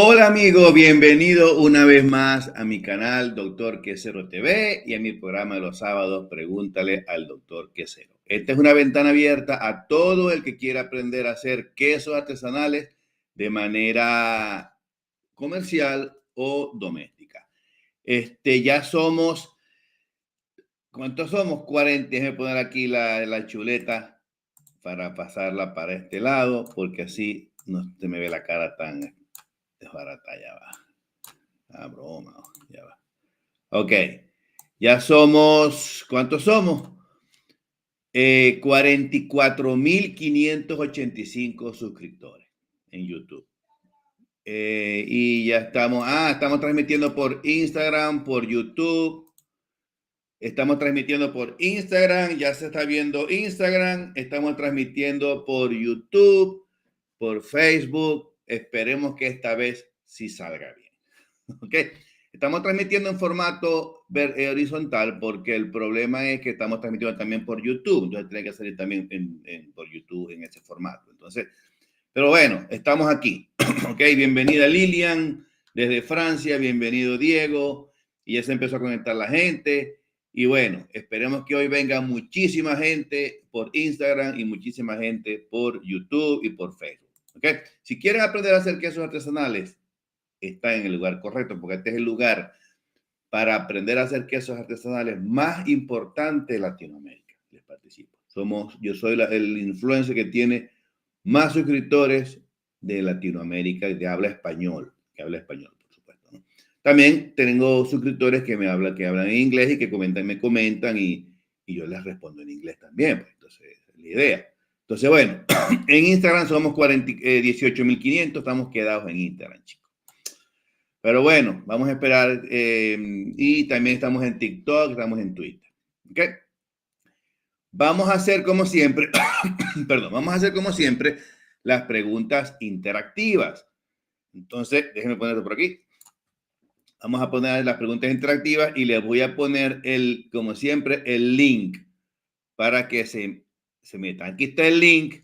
Hola amigo, bienvenido una vez más a mi canal Doctor Quesero TV y a mi programa de los sábados Pregúntale al Doctor Quesero. Esta es una ventana abierta a todo el que quiera aprender a hacer quesos artesanales de manera comercial o doméstica. Ya somos, ¿cuántos somos? 40. Déjame poner aquí la chuleta para pasarla para este lado, porque así no se me ve la cara tan desbaratada. Ya va. Broma, ya va. Ok, ya somos, ¿cuántos somos? 44.585 suscriptores en YouTube. Y ya estamos transmitiendo por Instagram, por YouTube. Estamos transmitiendo por Instagram, ya se está viendo Instagram. Estamos transmitiendo por YouTube, por Facebook. Esperemos que esta vez sí salga bien. ¿Ok? Estamos transmitiendo en formato horizontal porque el problema es que estamos transmitiendo también por YouTube. Entonces tiene que salir también por YouTube en ese formato. Entonces, pero bueno, estamos aquí. ¿Ok? Bienvenida Lilian desde Francia. Bienvenido Diego. Y ya se empezó a conectar la gente. Y bueno, esperemos que hoy venga muchísima gente por Instagram y muchísima gente por YouTube y por Facebook. ¿Ok? Si quieren aprender a hacer quesos artesanales, está en el lugar correcto, porque este es el lugar para aprender a hacer quesos artesanales más importante de Latinoamérica. Les participo. Yo soy el influencer que tiene más suscriptores de Latinoamérica que habla español, por supuesto, ¿no? También tengo suscriptores que hablan en inglés y que me comentan y yo les respondo en inglés también. Pues, entonces, esa es la idea. Entonces, bueno, en Instagram somos 18.500, estamos quedados en Instagram, chicos. Pero bueno, vamos a esperar. Y también estamos en TikTok, estamos en Twitter. ¿Ok? Vamos a hacer como siempre, perdón, vamos a hacer como siempre las preguntas interactivas. Entonces, déjenme ponerlo por aquí. Vamos a poner las preguntas interactivas y les voy a poner, como siempre, el link para que se metan. Aquí está el link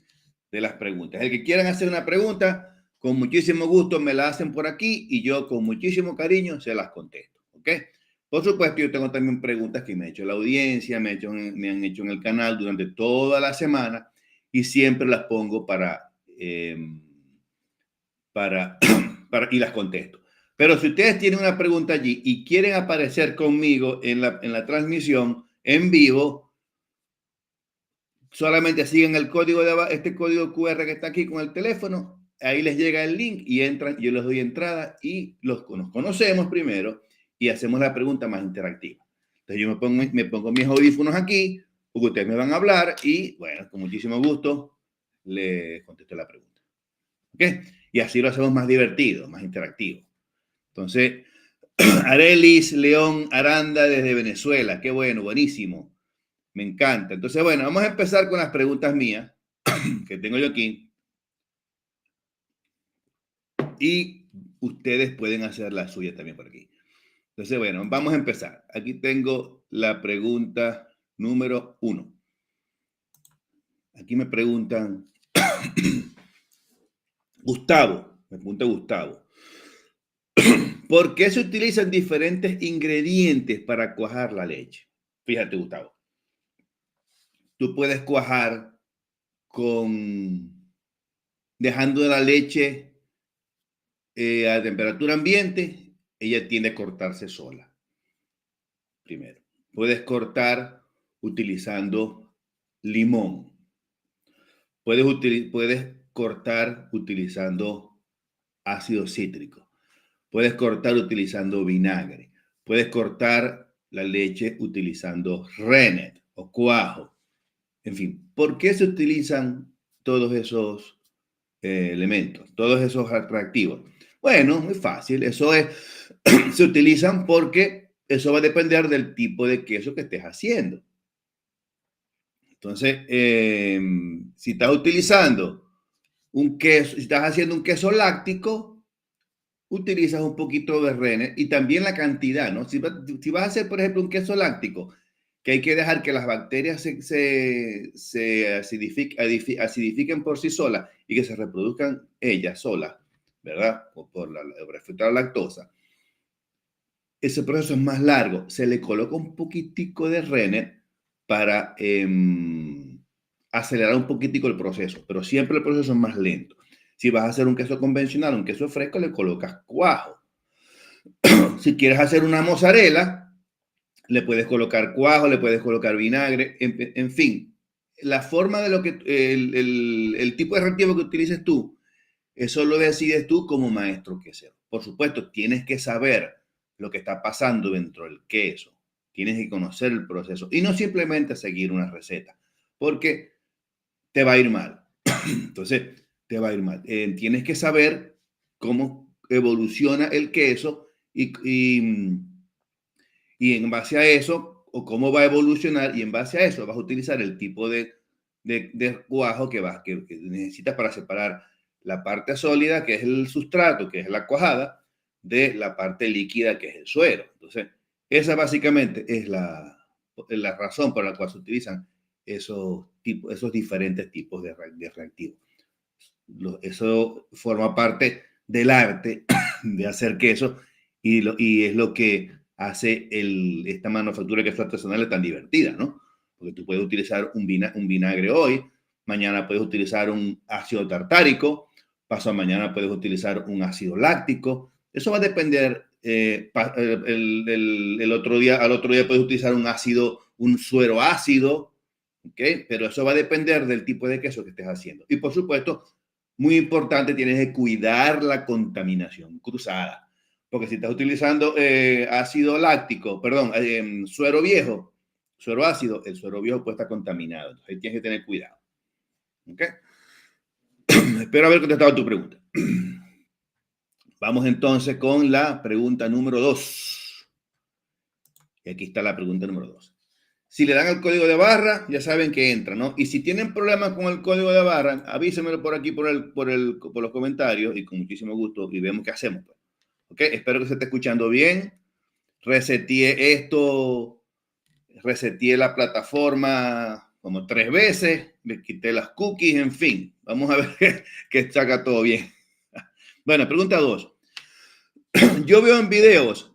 de las preguntas. El que quieran hacer una pregunta, con muchísimo gusto me la hacen por aquí y yo con muchísimo cariño se las contesto. ¿Ok? Por supuesto, yo tengo también preguntas que me ha hecho la audiencia, me han hecho en el canal durante toda la semana y siempre las pongo y las contesto. Pero si ustedes tienen una pregunta allí y quieren aparecer conmigo en la transmisión en vivo, solamente siguen el código este código QR que está aquí con el teléfono, ahí les llega el link y entran, yo les doy entrada y nos conocemos primero y hacemos la pregunta más interactiva. Entonces yo me pongo mis audífonos aquí, porque ustedes me van a hablar y bueno, con muchísimo gusto les contesto la pregunta. ¿Ok? Y así lo hacemos más divertido, más interactivo. Entonces, Arelis León Aranda desde Venezuela, qué bueno, buenísimo. Me encanta. Entonces, bueno, vamos a empezar con las preguntas mías que tengo yo aquí. Y ustedes pueden hacer la suya también por aquí. Entonces, bueno, vamos a empezar. Aquí tengo la pregunta número 1. Aquí me preguntan, Gustavo, me pregunta Gustavo, ¿por qué se utilizan diferentes ingredientes para cuajar la leche? Fíjate, Gustavo, tú puedes cuajar dejando la leche a temperatura ambiente, ella tiende a cortarse sola. Primero, puedes cortar utilizando limón. Puedes cortar utilizando ácido cítrico. Puedes cortar utilizando vinagre. Puedes cortar la leche utilizando rennet o cuajo. En fin, ¿por qué se utilizan todos esos elementos, todos esos atractivos? Bueno, muy fácil. Se utilizan porque eso va a depender del tipo de queso que estés haciendo. Entonces, si estás utilizando un queso, si estás haciendo un queso láctico, utilizas un poquito de rennet y también la cantidad, ¿no? Si vas a hacer, por ejemplo, un queso láctico, que hay que dejar que las bacterias se acidifiquen por sí solas y que se reproduzcan ellas solas, ¿verdad? O por respecto a la lactosa, ese proceso es más largo. Se le coloca un poquitico de rennet para acelerar un poquitico el proceso, pero siempre el proceso es más lento. Si vas a hacer un queso convencional, un queso fresco, le colocas cuajo. Si quieres hacer una mozzarella, le puedes colocar cuajo, le puedes colocar vinagre, en fin. La forma de lo que, el tipo de reactivo que utilices tú, eso lo decides tú como maestro quesero. Por supuesto, tienes que saber lo que está pasando dentro del queso. Tienes que conocer el proceso y no simplemente seguir una receta, porque te va a ir mal. Entonces, te va a ir mal. Tienes que saber cómo evoluciona el queso y en base a eso, o cómo va a evolucionar, y en base a eso vas a utilizar el tipo de cuajo que necesitas para separar la parte sólida, que es el sustrato, que es la cuajada, de la parte líquida, que es el suero. Entonces, esa básicamente es la razón por la cual se utilizan esos diferentes tipos de reactivos. Eso forma parte del arte de hacer queso y es lo que hace esta manufactura de queso artesanal tan divertida, ¿no? Porque tú puedes utilizar un vinagre hoy, mañana puedes utilizar un ácido tartárico, pasado mañana puedes utilizar un ácido láctico. Eso va a depender. El otro día, al otro día puedes utilizar un suero ácido, ¿ok? Pero eso va a depender del tipo de queso que estés haciendo. Y por supuesto, muy importante, tienes que cuidar la contaminación cruzada. Porque si estás utilizando ácido láctico, perdón, suero viejo, suero ácido, el suero viejo puede estar contaminado. Entonces ahí tienes que tener cuidado. ¿Ok? Espero haber contestado tu pregunta. Vamos entonces con la pregunta número 2. Y aquí está la pregunta número 2. Si le dan el código de barra, ya saben que entra, ¿no? Y si tienen problemas con el código de barra, avísenmelo por aquí, por los comentarios, y con muchísimo gusto, y vemos qué hacemos. Pues. ¿Ok? Espero que se esté escuchando bien. Reseteé la plataforma como 3 veces, me quité las cookies, en fin. Vamos a ver que saca todo bien. Bueno, pregunta 2. Yo veo en videos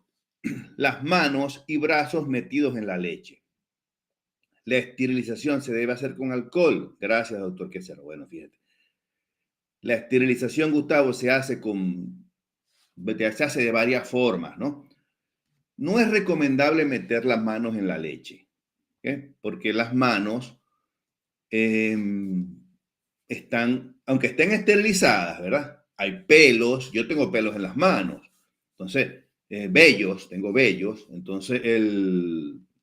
las manos y brazos metidos en la leche. La esterilización se debe hacer con alcohol. Gracias, doctor Quesero. Bueno, fíjate. La esterilización, Gustavo, se hace de varias formas, ¿no? No es recomendable meter las manos en la leche, ¿okay? Porque las manos aunque estén esterilizadas, ¿verdad? Hay pelos, yo tengo pelos en las manos, entonces, tengo vellos, entonces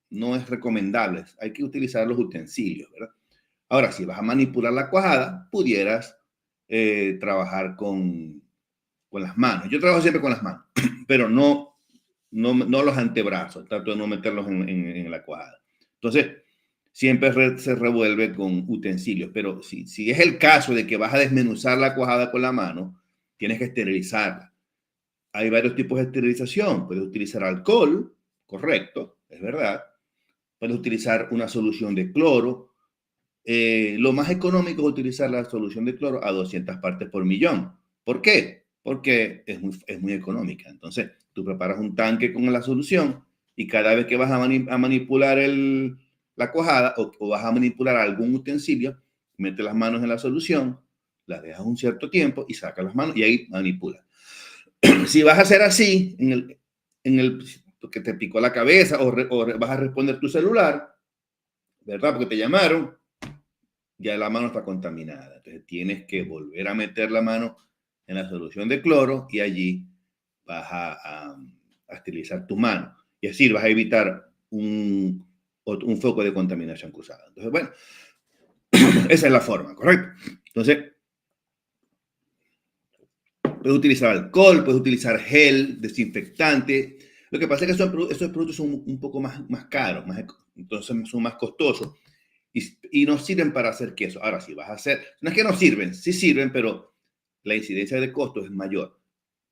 no es recomendable, hay que utilizar los utensilios, ¿verdad? Ahora, si vas a manipular la cuajada, pudieras trabajar con las manos. Yo trabajo siempre con las manos, pero no los antebrazos, trato de no meterlos en la cuajada. Entonces, siempre se revuelve con utensilios, pero si es el caso de que vas a desmenuzar la cuajada con la mano, tienes que esterilizarla. Hay varios tipos de esterilización. Puedes utilizar alcohol, correcto, es verdad. Puedes utilizar una solución de cloro. Lo más económico es utilizar la solución de cloro a 200 partes por millón. ¿Por qué? Porque es muy económica. Entonces, tú preparas un tanque con la solución y cada vez que vas a manipular la cuajada o vas a manipular algún utensilio, metes las manos en la solución, las dejas un cierto tiempo y sacas las manos y ahí manipulas. Si vas a hacer así, que te picó la cabeza o vas a responder tu celular, ¿verdad? Porque te llamaron, ya la mano está contaminada. Entonces tienes que volver a meter la mano en la solución de cloro y allí vas a esterilizar tu mano. Y así vas a evitar un foco de contaminación cruzada. Entonces, bueno, esa es la forma, ¿correcto? Entonces, puedes utilizar alcohol, puedes utilizar gel, desinfectante. Lo que pasa es que esos productos son un poco más caros, entonces son más costosos y no sirven para hacer queso. Ahora, si vas a hacer, no es que no sirven, sí sirven, pero la incidencia de costo es mayor,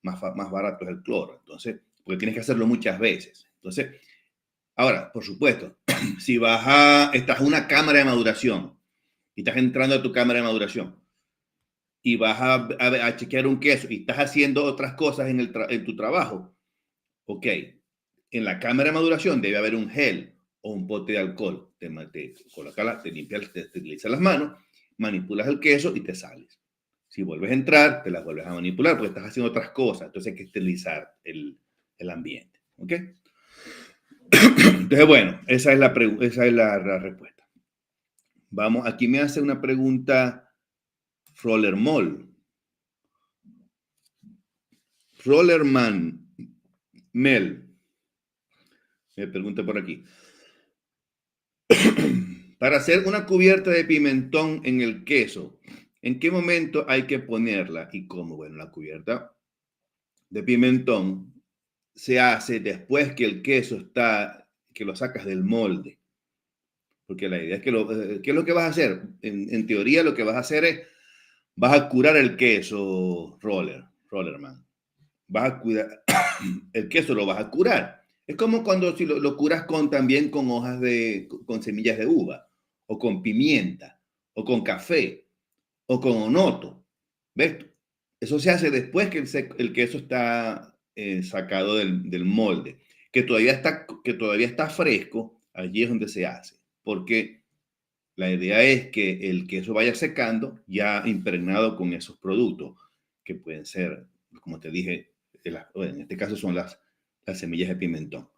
más barato es el cloro, entonces, porque tienes que hacerlo muchas veces. Entonces, ahora, por supuesto, si estás en una cámara de maduración y estás entrando a tu cámara de maduración y vas a chequear un queso y estás haciendo otras cosas en tu trabajo, ok, en la cámara de maduración debe haber un gel o un pote de alcohol. Te limpias, te esterilizas las manos, manipulas el queso y te sales. Si vuelves a entrar, te las vuelves a manipular porque estás haciendo otras cosas. Entonces hay que esterilizar el ambiente. ¿Ok? Entonces, bueno, esa es la respuesta. Vamos, aquí me hace una pregunta Rollermol. Rollerman Mel. Me pregunta por aquí. Para hacer una cubierta de pimentón en el queso, ¿en qué momento hay que ponerla y cómo? Bueno, la cubierta de pimentón se hace después que el queso que lo sacas del molde. Porque la idea es que ¿qué es lo que vas a hacer? En teoría lo que vas a hacer es, vas a curar el queso Rollerman. Vas a cuidar, el queso lo vas a curar. Es como cuando si lo curas también con hojas con semillas de uva, o con pimienta, o con café, o con onoto. ¿Ves? Eso se hace después que el queso está sacado del molde, que todavía está fresco, allí es donde se hace, porque la idea es que el queso vaya secando ya impregnado con esos productos, que pueden ser, como te dije, en este caso son las semillas de pimentón.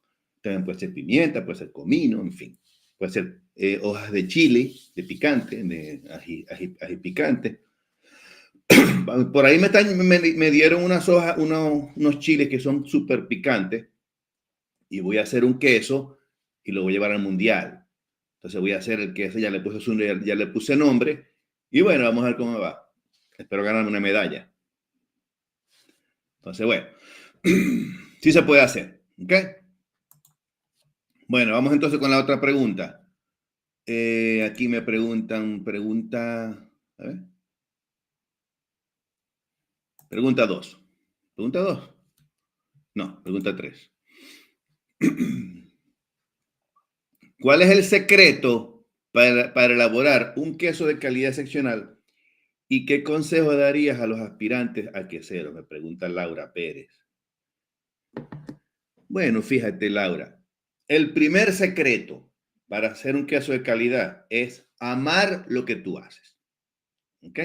También puede ser pimienta, puede ser comino, en fin. Puede ser hojas de chile, de picante, de ají picante. Por ahí me dieron unas hojas, unos chiles que son súper picantes y voy a hacer un queso y lo voy a llevar al mundial. Entonces voy a hacer el queso, ya le puse nombre y bueno, vamos a ver cómo va. Espero ganarme una medalla. Entonces, bueno, sí se puede hacer. ¿Ok? Bueno, vamos entonces con la otra pregunta. Aquí me pregunta, a ver. Pregunta 2. ¿Pregunta 2? No, pregunta 3. ¿Cuál es el secreto para elaborar un queso de calidad excepcional? ¿Y qué consejo darías a los aspirantes a queseros? Me pregunta Laura Pérez. Bueno, fíjate, Laura, el primer secreto para hacer un queso de calidad es amar lo que tú haces. ¿Ok?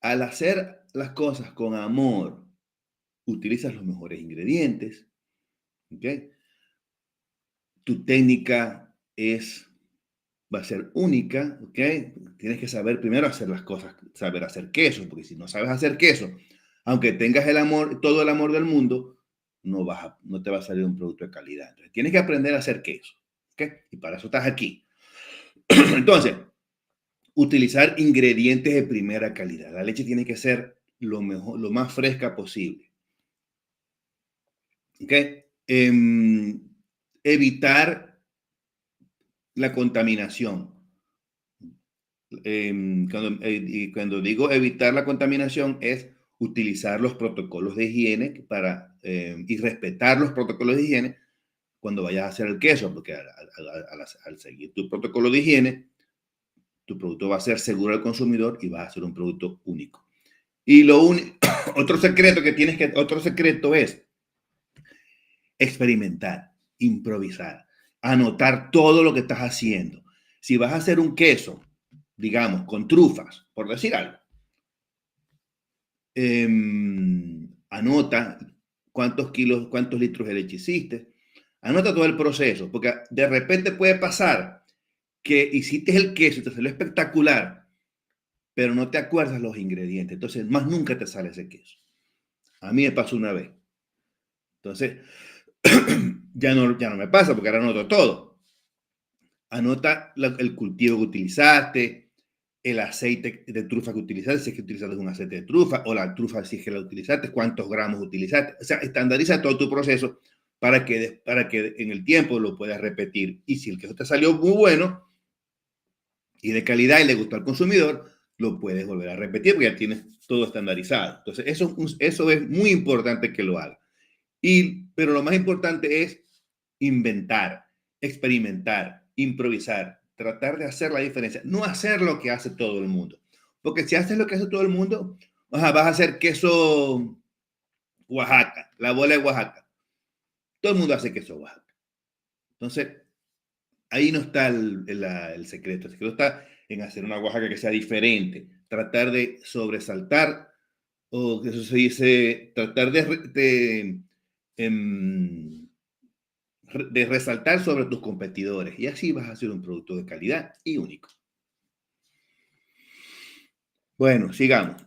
Al hacer las cosas con amor, utilizas los mejores ingredientes. ¿Ok? Tu técnica va a ser única. ¿Ok? Tienes que saber primero hacer las cosas, saber hacer queso, porque si no sabes hacer queso, aunque tengas todo el amor del mundo, no te va a salir un producto de calidad. Entonces, tienes que aprender a hacer queso. ¿Ok? Y para eso estás aquí. Entonces, utilizar ingredientes de primera calidad. La leche tiene que ser lo mejor, lo más fresca posible. ¿Ok? Evitar la contaminación. Cuando digo evitar la contaminación es utilizar los protocolos de higiene y respetar los protocolos de higiene cuando vayas a hacer el queso, porque al seguir tu protocolo de higiene, tu producto va a ser seguro al consumidor y va a ser un producto único. Y otro secreto es experimentar, improvisar, anotar todo lo que estás haciendo. Si vas a hacer un queso, digamos, con trufas, por decir algo, anota cuántos litros de leche hiciste, anota todo el proceso, porque de repente puede pasar que hiciste el queso y te salió espectacular, pero no te acuerdas los ingredientes, entonces más nunca te sale ese queso. A mí me pasó una vez. Entonces, ya no me pasa porque ahora anoto todo. Anota el cultivo que utilizaste, el aceite de trufa que utilizaste, si es que utilizaste un aceite de trufa, o la trufa si es que la utilizaste, cuántos gramos utilizaste. O sea, estandariza todo tu proceso para que en el tiempo lo puedas repetir. Y si el queso te salió muy bueno y de calidad y le gustó al consumidor, lo puedes volver a repetir porque ya tienes todo estandarizado. Entonces, eso es muy importante que lo hagas. Pero lo más importante es inventar, experimentar, improvisar, tratar de hacer la diferencia, no hacer lo que hace todo el mundo. Porque si haces lo que hace todo el mundo, vas a hacer queso Oaxaca, la bola de Oaxaca. Todo el mundo hace queso Oaxaca. Entonces, ahí no está el secreto. El secreto está en hacer una Oaxaca que sea diferente. Tratar de sobresaltar, o eso se dice, tratar de resaltar sobre tus competidores. Y así vas a hacer un producto de calidad y único. Bueno, sigamos.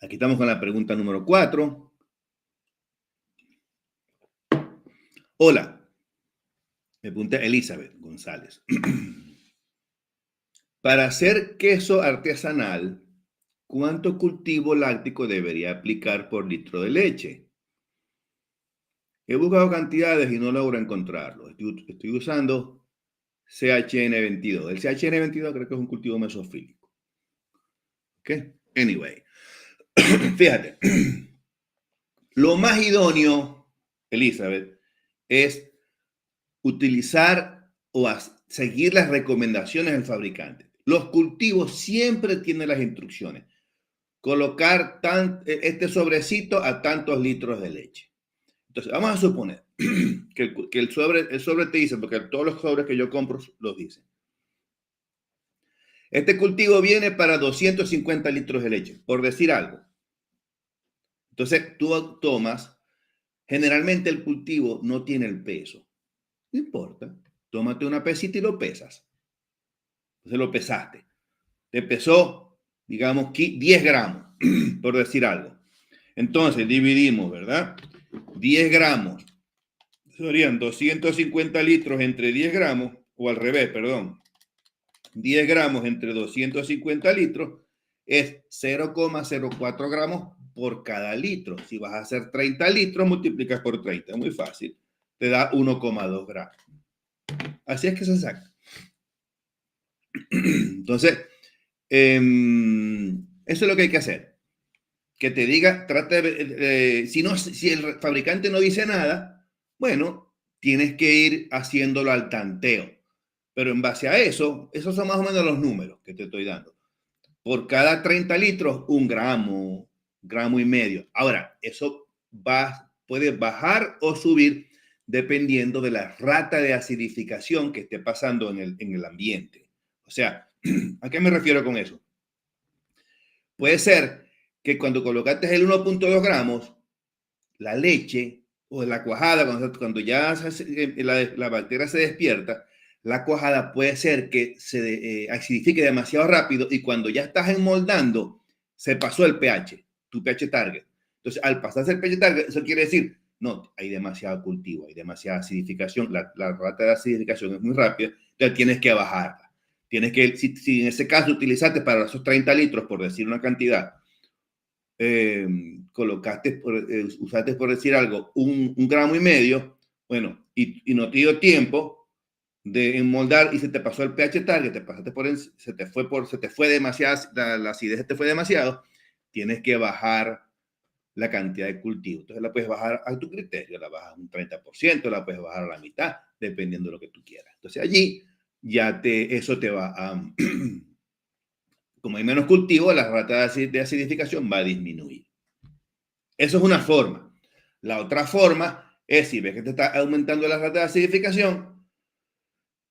Aquí estamos con la pregunta número 4. Hola, me pregunta Elizabeth González. Para hacer queso artesanal, ¿cuánto cultivo láctico debería aplicar por litro de leche? He buscado cantidades y no logro encontrarlo. Estoy usando CHN22. El CHN22 creo que es un cultivo mesofílico. ¿Ok? Anyway, fíjate. Lo más idóneo, Elizabeth, es utilizar o seguir las recomendaciones del fabricante. Los cultivos siempre tienen las instrucciones. Colocar este sobrecito a tantos litros de leche. Entonces, vamos a suponer que el sobre te dice, porque todos los sobres que yo compro los dicen. Este cultivo viene para 250 litros de leche, por decir algo. Entonces, tú tomas, generalmente el cultivo no tiene el peso. No importa, tómate una pesita y lo pesas. Entonces lo pesaste. Te pesó, digamos, 10 gramos, por decir algo. Entonces dividimos, ¿verdad? 10 gramos. Serían 250 litros entre 10 gramos, o al revés, perdón. 10 gramos entre 250 litros es 0,04 gramos por cada litro. Si vas a hacer 30 litros, multiplicas por 30. Es muy fácil. Te da 1,2 gramos. Así es que se saca. Entonces, eso es lo que hay que hacer. Que te diga, trata de, si el fabricante no dice nada, bueno, tienes que ir haciéndolo al tanteo. Pero en base a eso, esos son más o menos los números que te estoy dando. Por cada 30 litros, 1 gramo, gramo y medio. Ahora, eso puede bajar o subir dependiendo de la rata de acidificación que esté pasando en el ambiente. O sea, ¿a qué me refiero con eso? Puede ser que cuando colocaste el 1,2 gramos, la leche o la cuajada, cuando ya la bacteria se despierta, la cuajada puede ser que se acidifique demasiado rápido y cuando ya estás enmoldando, se pasó el pH, tu pH target. Entonces, al pasarse el pH target, eso quiere decir, no, hay demasiado cultivo, hay demasiada acidificación, la rata de acidificación es muy rápida, entonces tienes que bajarla. Tienes que, si en ese caso utilizaste para esos 30 litros, por decir una cantidad, usaste por decir algo, 1,5 gramos, bueno, y no te dio tiempo de enmoldar y se te pasó el pH target, se te fue demasiado, la acidez se te fue demasiado, tienes que bajar la cantidad de cultivo. Entonces la puedes bajar a tu criterio, la bajas un 30%, la puedes bajar a la mitad, dependiendo de lo que tú quieras. Entonces allí ya eso te va a... Como hay menos cultivo, la rata de acidificación va a disminuir. Eso es una forma. La otra forma es si ves que te está aumentando la rata de acidificación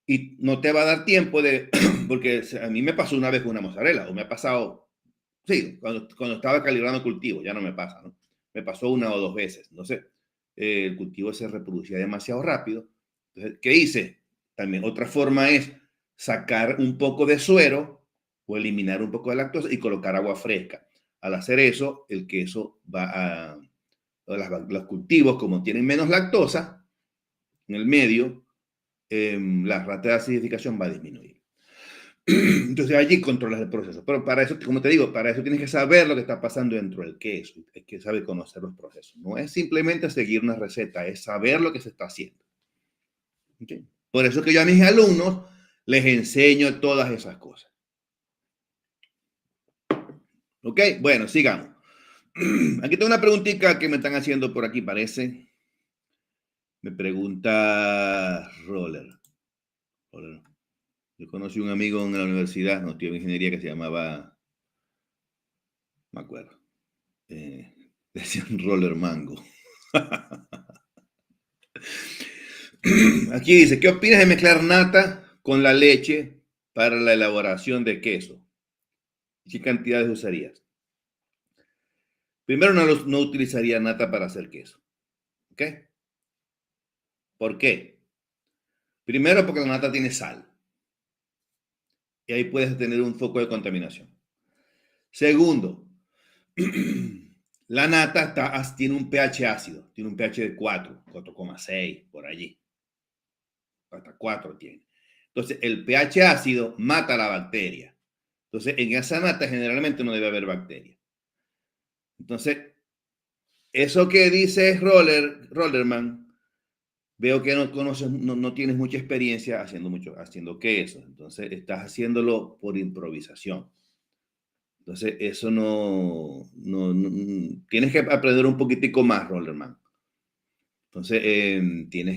y no te va a dar tiempo de, porque a mí me pasó una vez con una mozzarella, o me ha pasado, sí, cuando estaba calibrando cultivo, ya no me pasa, ¿no? Me pasó 1 o 2 veces, no sé, el cultivo se reproducía demasiado rápido. Entonces, ¿qué hice? También otra forma es sacar un poco de suero o eliminar un poco de lactosa y colocar agua fresca. Al hacer eso, el queso va a... Los cultivos, como tienen menos lactosa en el medio, la rata de acidificación va a disminuir. Entonces allí controlas el proceso. Pero para eso, como te digo, para eso tienes que saber lo que está pasando dentro del queso. Hay que saber conocer los procesos. No es simplemente seguir una receta, es saber lo que se está haciendo. ¿Okay? Por eso que yo a mis alumnos les enseño todas esas cosas. ¿Ok? Bueno, sigamos. Aquí tengo una preguntita que me están haciendo por aquí, parece. Me pregunta Roller. Yo conocí un amigo en la universidad, no estudió ingeniería, que se llamaba, me acuerdo, decían Roller Mango. Aquí dice, ¿qué opinas de mezclar nata con la leche para la elaboración de queso? ¿Qué cantidades usarías? Primero, no utilizaría nata para hacer queso. ¿Ok? ¿Por qué? Primero, porque la nata tiene sal. Y ahí puedes tener un foco de contaminación. Segundo, la nata tiene un pH ácido. Tiene un pH de 4, 4,6, por allí. Hasta 4 tiene. Entonces, el pH ácido mata la bacteria. Entonces, en esa nata generalmente no debe haber bacteria. Entonces, eso que dice Rollerman, veo que no conoces, no tienes mucha experiencia haciendo queso. Entonces, estás haciéndolo por improvisación. Entonces, eso tienes que aprender un poquitico más, Rollerman. Entonces,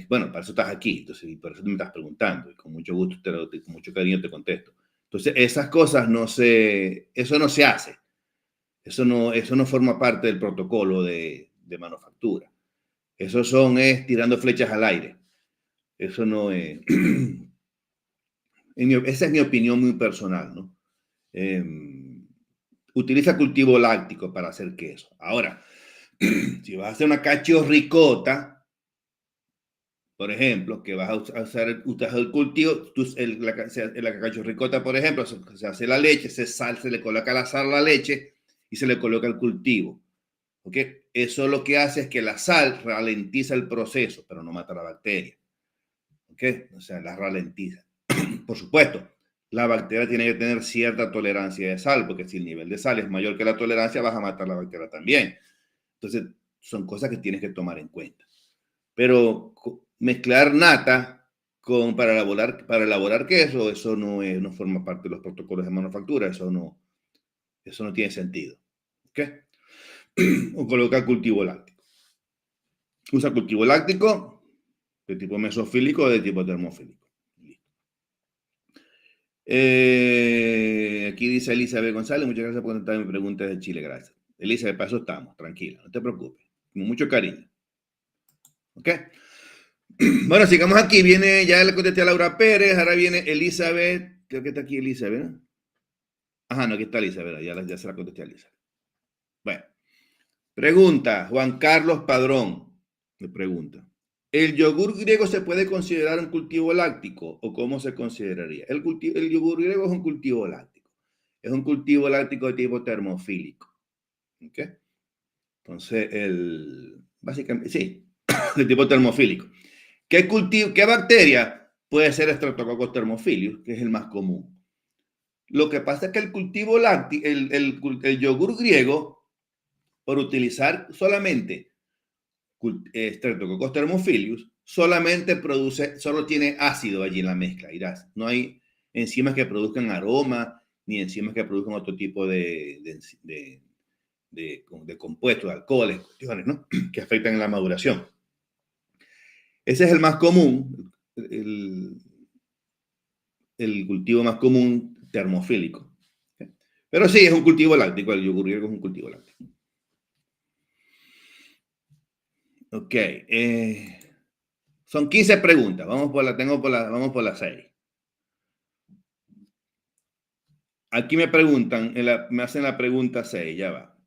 bueno, para eso estás aquí, entonces, por eso me estás preguntando, y con mucho gusto, con mucho cariño te contesto. Entonces, esas cosas eso no se hace. Eso no forma parte del protocolo de manufactura. Eso es tirando flechas al aire. Eso no es... esa es mi opinión muy personal, ¿no? Utiliza cultivo láctico para hacer queso. Ahora, si vas a hacer una cachorricota, por ejemplo, que vas a usar el cultivo, la cachorricota, por ejemplo, se hace la leche, se le coloca la sal a la leche y se le coloca el cultivo. ¿Ok? Eso lo que hace es que la sal ralentiza el proceso, pero no mata la bacteria. ¿Ok? O sea, la ralentiza. Por supuesto, la bacteria tiene que tener cierta tolerancia de sal, porque si el nivel de sal es mayor que la tolerancia, vas a matar la bacteria también. Entonces, son cosas que tienes que tomar en cuenta. Pero mezclar nata para elaborar queso, eso no forma parte de los protocolos de manufactura, eso no tiene sentido. ¿Ok? O colocar cultivo láctico. Usa cultivo láctico de tipo mesofílico o de tipo termofílico. Aquí dice Elizabeth González, muchas gracias por contestar mi pregunta de Chile, gracias. Elizabeth, para eso estamos, tranquila, no te preocupes, con mucho cariño. ¿Ok? Bueno, sigamos aquí, ya le contesté a Laura Pérez, ahora viene Elizabeth, creo que está aquí Elizabeth, ¿no? Ajá, no, aquí está Elizabeth, ya se la contesté a Elizabeth. Bueno, pregunta, Juan Carlos Padrón, me pregunta. ¿El yogur griego se puede considerar un cultivo láctico o cómo se consideraría? El yogur griego es un cultivo láctico. Es un cultivo láctico de tipo termofílico. ¿Ok? Entonces, básicamente, sí, de tipo termofílico. ¿Qué bacteria puede ser Streptococcus thermophilus, que es el más común? Lo que pasa es que el cultivo láctico, el yogur griego, por utilizar solamente Streptococcus thermophilus, solo tiene ácido allí en la mezcla. No hay enzimas que produzcan aroma, ni enzimas que produzcan otro tipo de compuestos, de alcoholes, cuestiones, ¿no? Que afectan en la maduración. Ese es el más común, el cultivo más común termofílico. Pero sí, es un cultivo láctico, el yogur griego es un cultivo láctico. Ok. Son 15 preguntas. Vamos por la 6. Aquí me preguntan, me hacen la pregunta 6, ya va.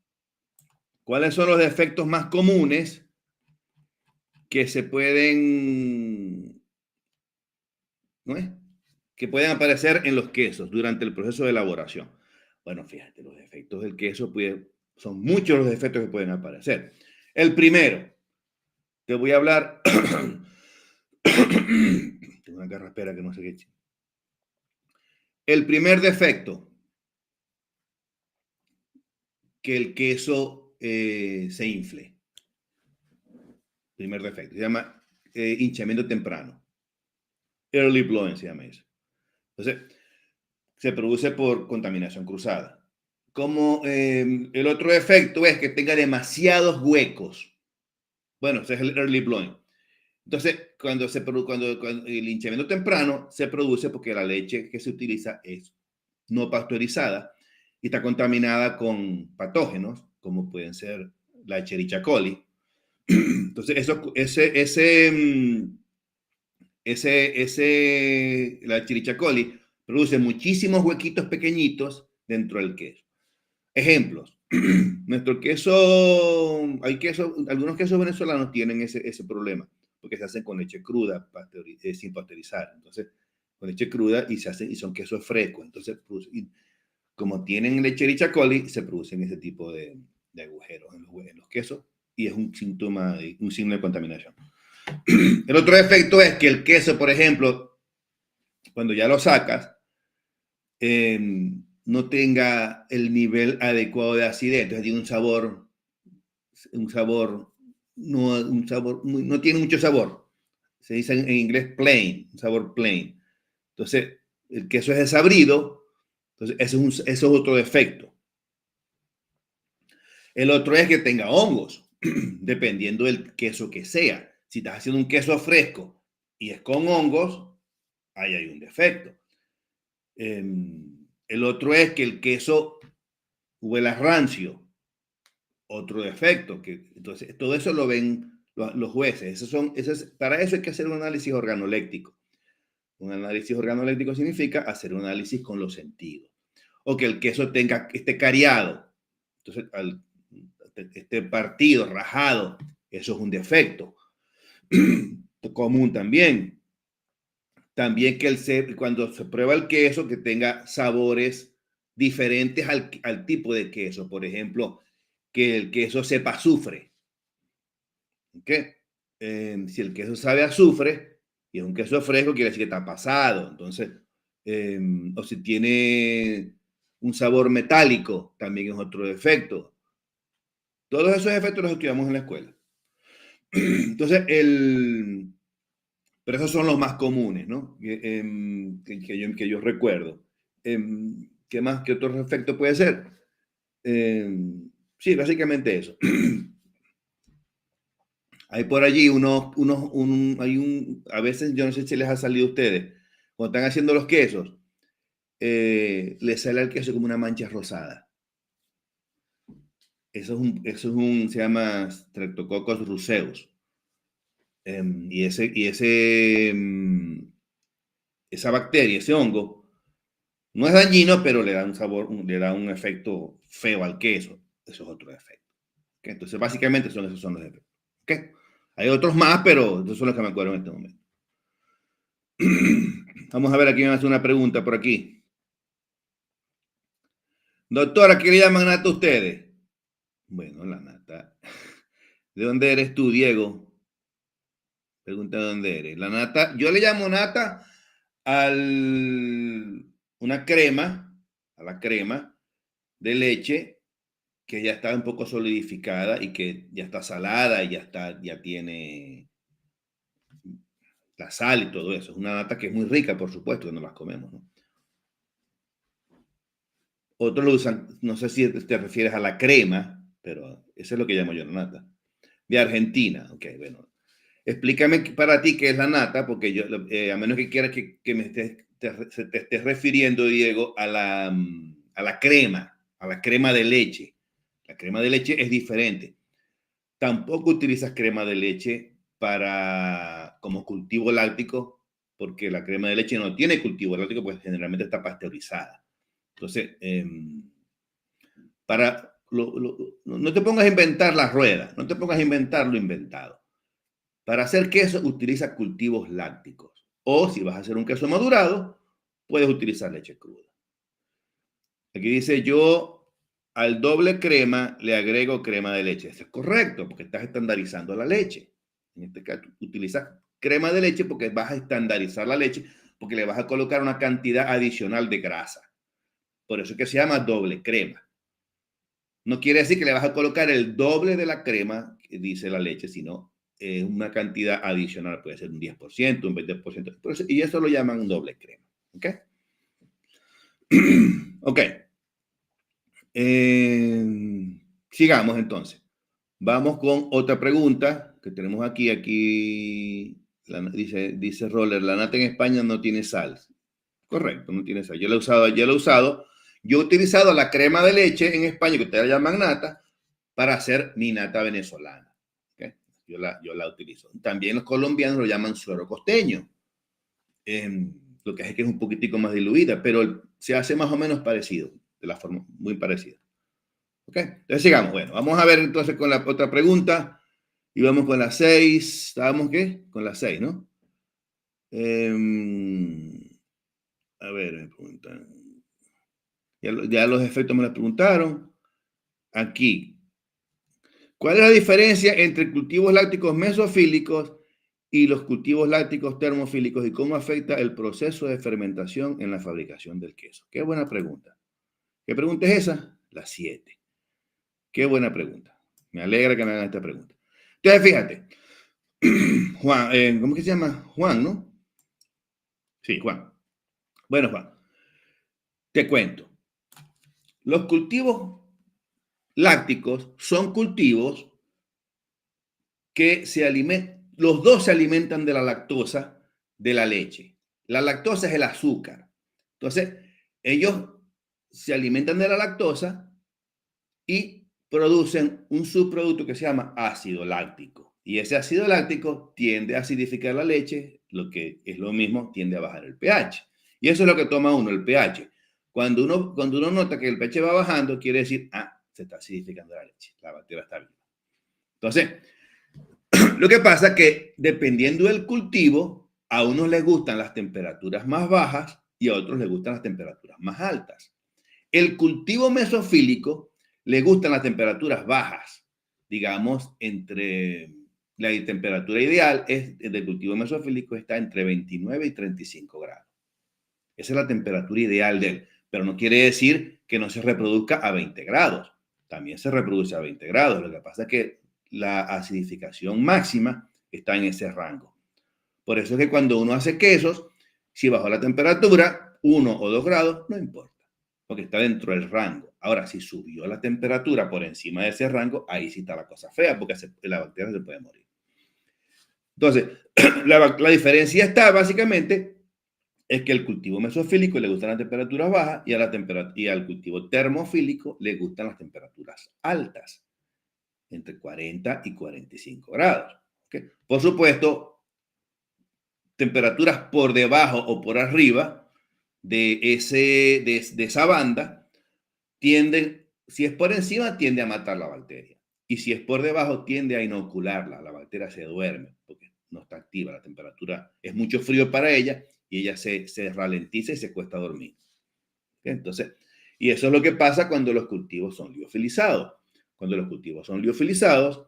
¿Cuáles son los defectos más comunes que se pueden, ¿no es? Que pueden aparecer en los quesos durante el proceso de elaboración? Bueno, fíjate, los defectos del queso son muchos los defectos que pueden aparecer. El primero, te voy a hablar. Tengo una garraspera que no sé qué. El primer defecto, que el queso se infle. Primer defecto. Se llama hinchamiento temprano. Early blowing se llama eso. Entonces, se produce por contaminación cruzada. Como el otro efecto es que tenga demasiados huecos. Bueno, ese es el early blowing. Entonces, cuando el hinchamiento temprano se produce porque la leche que se utiliza es no pasteurizada y está contaminada con patógenos, como pueden ser la Escherichia coli. Entonces, la Escherichia coli produce muchísimos huequitos pequeñitos dentro del queso. Ejemplos. Nuestro queso, algunos quesos venezolanos tienen ese problema, porque se hacen con leche cruda, sin pasteurizar. Entonces, con leche cruda y son quesos frescos. Entonces, como tienen Escherichia coli, se producen ese tipo de agujeros en los quesos y es un síntoma, un signo de contaminación. El otro efecto es que el queso, por ejemplo, cuando ya lo sacas, no tenga el nivel adecuado de acidez, entonces tiene no tiene mucho sabor. Se dice en inglés plain, un sabor plain. Entonces, el queso es desabrido, entonces eso es otro defecto. El otro es que tenga hongos, dependiendo del queso que sea. Si estás haciendo un queso fresco y es con hongos, ahí hay un defecto. El otro es que el queso huela rancio. Otro defecto. Entonces, todo eso lo ven los jueces. Para eso hay que hacer un análisis organoléptico. Un análisis organoléptico significa hacer un análisis con los sentidos. O que el queso esté cariado. Entonces, esté partido, rajado. Eso es un defecto. Común también. También que cuando se prueba el queso, que tenga sabores diferentes al tipo de queso. Por ejemplo, que el queso sepa azufre. ¿Okay? Si el queso sabe a azufre y es un queso fresco, quiere decir que está pasado. Entonces, o si tiene un sabor metálico, también es otro defecto. Todos esos efectos los estudiamos en la escuela. Entonces, pero esos son los más comunes, ¿no? Que yo recuerdo. ¿Qué más? ¿Qué otro efecto puede ser? Sí, básicamente eso. Hay por allí a veces, yo no sé si les ha salido a ustedes, cuando están haciendo los quesos, les sale al queso como una mancha rosada. Se llama Streptococcus ruseus. Esa bacteria, ese hongo, no es dañino, pero le da un sabor, le da un efecto feo al queso. Eso es otro efecto. ¿Okay? Entonces, básicamente esos son los efectos. ¿Okay? Hay otros más, pero esos son los que me acuerdo en este momento. Vamos a ver, aquí me hace una pregunta por aquí. Doctora, ¿qué le llaman nata ustedes? Bueno, la nata. ¿De dónde eres tú, Diego? Pregunta de dónde eres. La nata, yo le llamo nata a la crema de leche que ya está un poco solidificada y que ya está salada y ya tiene la sal y todo eso. Es una nata que es muy rica, por supuesto, que no las comemos, ¿no? Otros lo usan, no sé si te refieres a la crema, pero eso es lo que llamo yo la nata. De Argentina, ok, bueno. Explícame para ti qué es la nata, porque yo, a menos que quieras que te estés refiriendo, Diego, a la crema de leche. La crema de leche es diferente. Tampoco utilizas crema de leche como cultivo láctico, porque la crema de leche no tiene cultivo láctico, pues generalmente está pasteurizada. Entonces, no te pongas a inventar las ruedas, no te pongas a inventar lo inventado. Para hacer queso, utiliza cultivos lácticos. O si vas a hacer un queso madurado, puedes utilizar leche cruda. Aquí dice yo al doble crema le agrego crema de leche. Eso es correcto, porque estás estandarizando la leche. En este caso, utilizas crema de leche porque vas a estandarizar la leche, porque le vas a colocar una cantidad adicional de grasa. Por eso es que se llama doble crema. No quiere decir que le vas a colocar el doble de la crema que dice la leche, sino una cantidad adicional. Puede ser un 10%, un 20%. Y eso lo llaman doble crema. ¿Ok? Ok. Sigamos entonces. Vamos con otra pregunta que tenemos aquí. Aquí Dice Roller, la nata en España no tiene sal. Correcto, no tiene sal. Yo lo he usado. Yo he utilizado la crema de leche en España, que ustedes la llaman nata, para hacer mi nata venezolana. ¿Okay? Yo la utilizo. También los colombianos lo llaman suero costeño. Lo que es que es un poquitico más diluida, pero se hace más o menos parecido, de la forma muy parecida. ¿Ok? Entonces sigamos. Bueno, vamos a ver entonces con la otra pregunta. Y vamos con la 6. ¿Estábamos qué? Con la 6, ¿no? A ver, me preguntan. Ya los efectos me lo preguntaron. Aquí. ¿Cuál es la diferencia entre cultivos lácticos mesofílicos y los cultivos lácticos termofílicos y cómo afecta el proceso de fermentación en la fabricación del queso? Qué buena pregunta. ¿Qué pregunta es esa? La 7. Qué buena pregunta. Me alegra que me hagan esta pregunta. Entonces, fíjate. Juan, ¿cómo que se llama? Juan, ¿no? Sí, Juan. Bueno, Juan, te cuento. Los cultivos lácticos son cultivos que los dos se alimentan de la lactosa de la leche. La lactosa es el azúcar. Entonces, ellos se alimentan de la lactosa y producen un subproducto que se llama ácido láctico. Y ese ácido láctico tiende a acidificar la leche, lo que es lo mismo, tiende a bajar el pH. Y eso es lo que toma uno, el pH. Cuando uno nota que el pH va bajando, quiere decir, se está acidificando la leche, la bacteria está viva. Entonces, lo que pasa es que dependiendo del cultivo, a unos les gustan las temperaturas más bajas y a otros les gustan las temperaturas más altas. El cultivo mesofílico le gustan las temperaturas bajas, digamos, la temperatura ideal del cultivo mesofílico está entre 29 y 35 grados. Esa es la temperatura ideal de él, pero no quiere decir que no se reproduzca a 20 grados. También se reproduce a 20 grados. Lo que pasa es que la acidificación máxima está en ese rango. Por eso es que cuando uno hace quesos, si bajó la temperatura 1 o 2 grados, no importa, porque está dentro del rango. Ahora, si subió la temperatura por encima de ese rango, ahí sí está la cosa fea, porque la bacteria se puede morir. Entonces, la diferencia está básicamente es que el cultivo mesofílico le gustan las temperaturas bajas y al cultivo termofílico le gustan las temperaturas altas, entre 40 y 45 grados. ¿Okay? Por supuesto, temperaturas por debajo o por arriba de esa banda tienden, si es por encima, tiende a matar la bacteria. Y si es por debajo, tiende a inocularla. La bacteria se duerme porque no está activa. La temperatura es mucho frío para ella y ella se ralentiza y se cuesta dormir. Entonces, y eso es lo que pasa cuando los cultivos son liofilizados. Cuando los cultivos son liofilizados,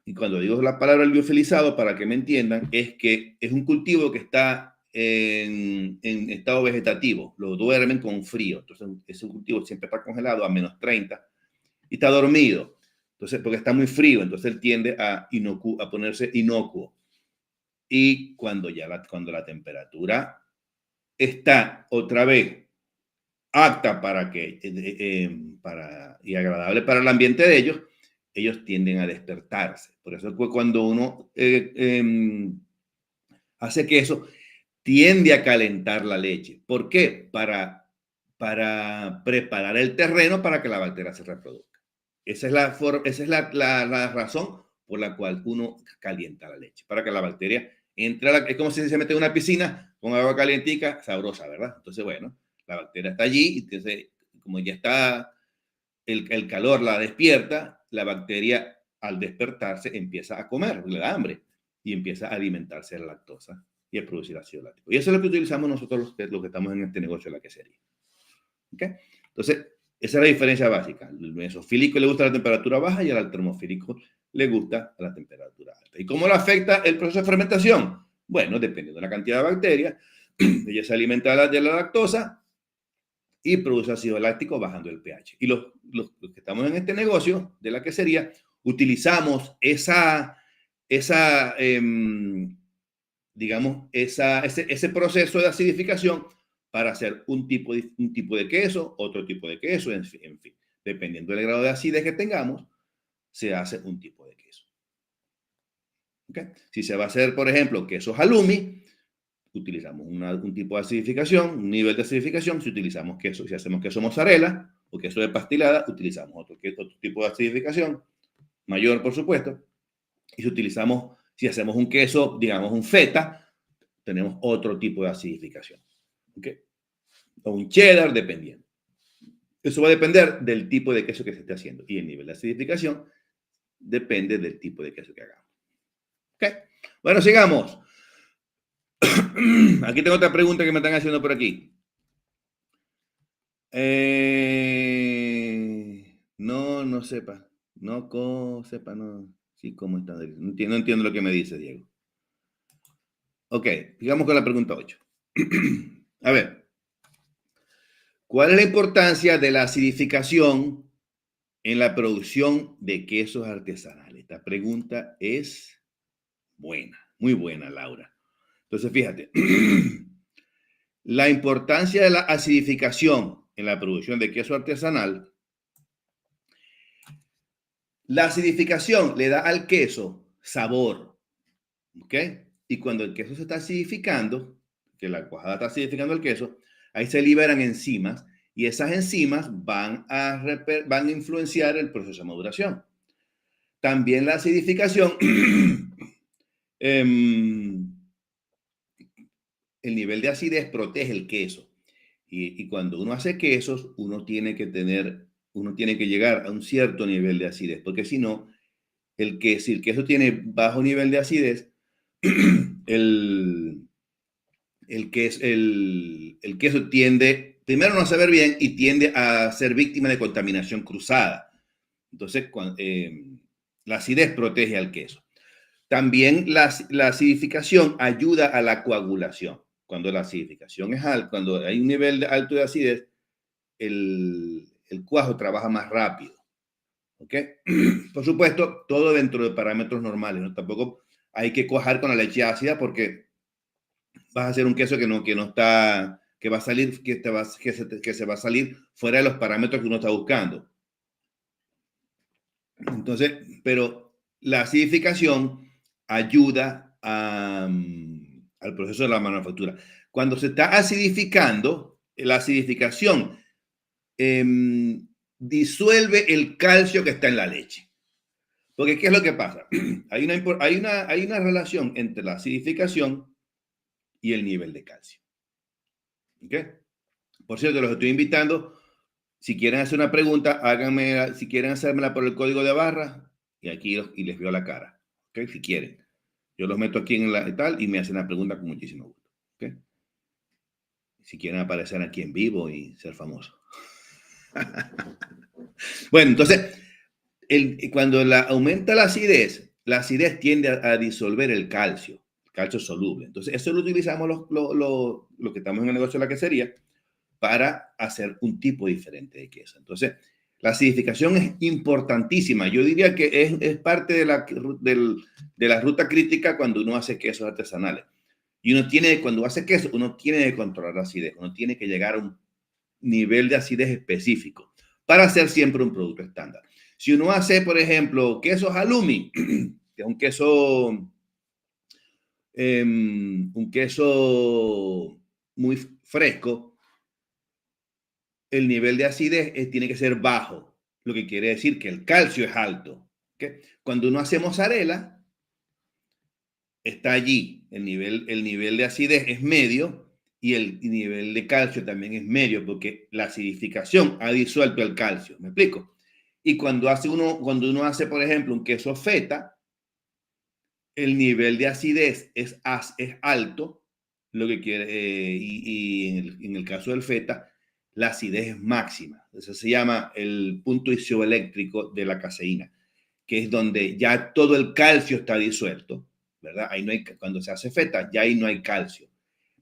y cuando digo la palabra liofilizado, para que me entiendan, es que es un cultivo que está en estado vegetativo, lo duermen con frío. Entonces, ese cultivo siempre está congelado a menos 30 y está dormido. Entonces, porque está muy frío, entonces él tiende a ponerse inocuo. Y cuando la temperatura está otra vez apta y agradable para el ambiente de ellos tienden a despertarse. Por eso cuando uno hace queso, tiende a calentar la leche. ¿Por qué? Para preparar el terreno para que la bacteria se reproduzca. Esa es la razón por la cual uno calienta la leche, para que la bacteria entre. Es como si se mete en una piscina con agua calientica, sabrosa, ¿verdad? Entonces, bueno, la bacteria está allí, y entonces, como ya está, el calor la despierta, la bacteria al despertarse empieza a comer, le da hambre y empieza a alimentarse de la lactosa y a producir ácido láctico. Y eso es lo que utilizamos nosotros los que estamos en este negocio de la quesería. ¿Okay? Entonces, esa es la diferencia básica. El mesofílico le gusta la temperatura baja y al termofílico le gusta la temperatura alta. ¿Y cómo le afecta el proceso de fermentación? Bueno, dependiendo de la cantidad de bacterias, ella se alimenta de la lactosa y produce ácido láctico bajando el pH. Y los que estamos en este negocio de la quesería, utilizamos ese proceso de acidificación para hacer un tipo de queso, otro tipo de queso, en fin. Dependiendo del grado de acidez que tengamos, se hace un tipo de queso. ¿Okay? Si se va a hacer, por ejemplo, quesos halloumi, utilizamos un tipo de acidificación, un nivel de acidificación. Si utilizamos queso, si hacemos queso mozzarella o queso de pastilada, utilizamos otro tipo de acidificación, mayor por supuesto. Y si hacemos un queso, digamos un feta, tenemos otro tipo de acidificación. ¿Okay? O un cheddar, dependiendo. Eso va a depender del tipo de queso que se esté haciendo. Y el nivel de acidificación depende del tipo de queso que hagamos. ¿Okay? Bueno, sigamos. Aquí tengo otra pregunta que me están haciendo por aquí. No sepa. Sepa, no. Sí, ¿cómo está? No entiendo lo que me dice, Diego. Ok, sigamos con la pregunta 8. A ver. ¿Cuál es la importancia de la acidificación en la producción de quesos artesanales? Esta pregunta es buena, muy buena, Laura. Entonces, fíjate. La importancia de la acidificación en la producción de queso artesanal. La acidificación le da al queso sabor, ¿ok? Y cuando el queso se está acidificando, que la cuajada está acidificando el queso, ahí se liberan enzimas y esas enzimas van a influenciar el proceso de maduración. También la acidificación, el nivel de acidez protege el queso. Y cuando uno hace quesos, uno tiene que llegar a un cierto nivel de acidez, porque si no, si el queso tiene bajo nivel de acidez, el queso tiende, primero no a saber bien y tiende a ser víctima de contaminación cruzada. Entonces, la acidez protege al queso. También la acidificación ayuda a la coagulación. Cuando la acidificación es alta, cuando hay un nivel alto de acidez, el cuajo trabaja más rápido. ¿Ok? Por supuesto, todo dentro de parámetros normales, ¿no? Tampoco hay que cuajar con la leche ácida porque vas a hacer un queso que no está, que va a salir, que se va a salir fuera de los parámetros que uno está buscando. Entonces, pero la acidificación ayuda al proceso de la manufactura. Cuando se está acidificando, la acidificación disuelve el calcio que está en la leche. Porque, ¿qué es lo que pasa? Hay una relación entre la acidificación y el nivel de calcio. ¿Ok? Por cierto, los estoy invitando. Si quieren hacer una pregunta, háganme, si quieren hacérmela por el código de barra, y les veo la cara. ¿Ok? Si quieren. Yo los meto aquí en la tal y me hacen la pregunta con muchísimo gusto. ¿Ok? Si quieren aparecer aquí en vivo y ser famosos. Bueno, entonces, cuando aumenta la acidez tiende a disolver el calcio soluble. Entonces, eso lo utilizamos los que estamos en el negocio de la quesería para hacer un tipo diferente de queso. Entonces, la acidificación es importantísima. Yo diría que es parte de la ruta crítica cuando uno hace quesos artesanales. Y cuando hace queso, uno tiene que controlar la acidez. Uno tiene que llegar a un nivel de acidez específico para hacer siempre un producto estándar. Si uno hace, por ejemplo, quesos halloumi, que es un queso muy fresco, el nivel de acidez tiene que ser bajo, lo que quiere decir que el calcio es alto. ¿Okay? Cuando uno hace mozzarella, está allí, el nivel de acidez es medio y el nivel de calcio también es medio, porque la acidificación ha disuelto el calcio. ¿Me explico? Y cuando uno hace, por ejemplo, un queso feta, el nivel de acidez es alto, lo que quiere, y en el caso del feta, la acidez es máxima. Eso se llama el punto isoeléctrico de la caseína, que es donde ya todo el calcio está disuelto, ¿verdad? Ahí no hay, cuando se hace feta, ya ahí no hay calcio.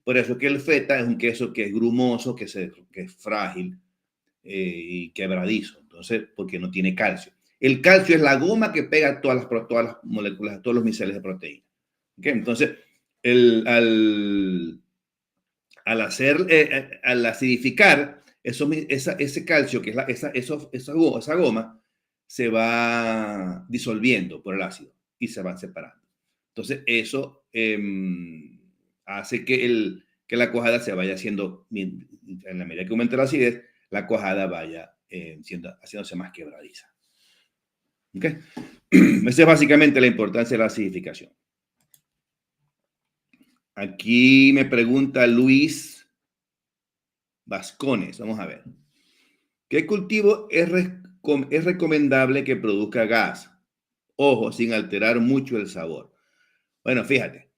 Por eso que el feta es un queso que es grumoso, que es frágil y quebradizo. Entonces, porque no tiene calcio. El calcio es la goma que pega todas las moléculas, todos los miceles de proteína. ¿Okay? Entonces, al acidificar, ese calcio, que es esa goma, se va disolviendo por el ácido y se van separando. Entonces, eso hace que la cuajada se vaya haciendo, en la medida que aumenta la acidez, la cuajada vaya haciéndose más quebradiza. ¿Okay? Esa es básicamente la importancia de la acidificación. Aquí me pregunta Luis Vascones. Vamos a ver. ¿Qué cultivo es recomendable que produzca gas? Ojo, sin alterar mucho el sabor. Bueno, fíjate.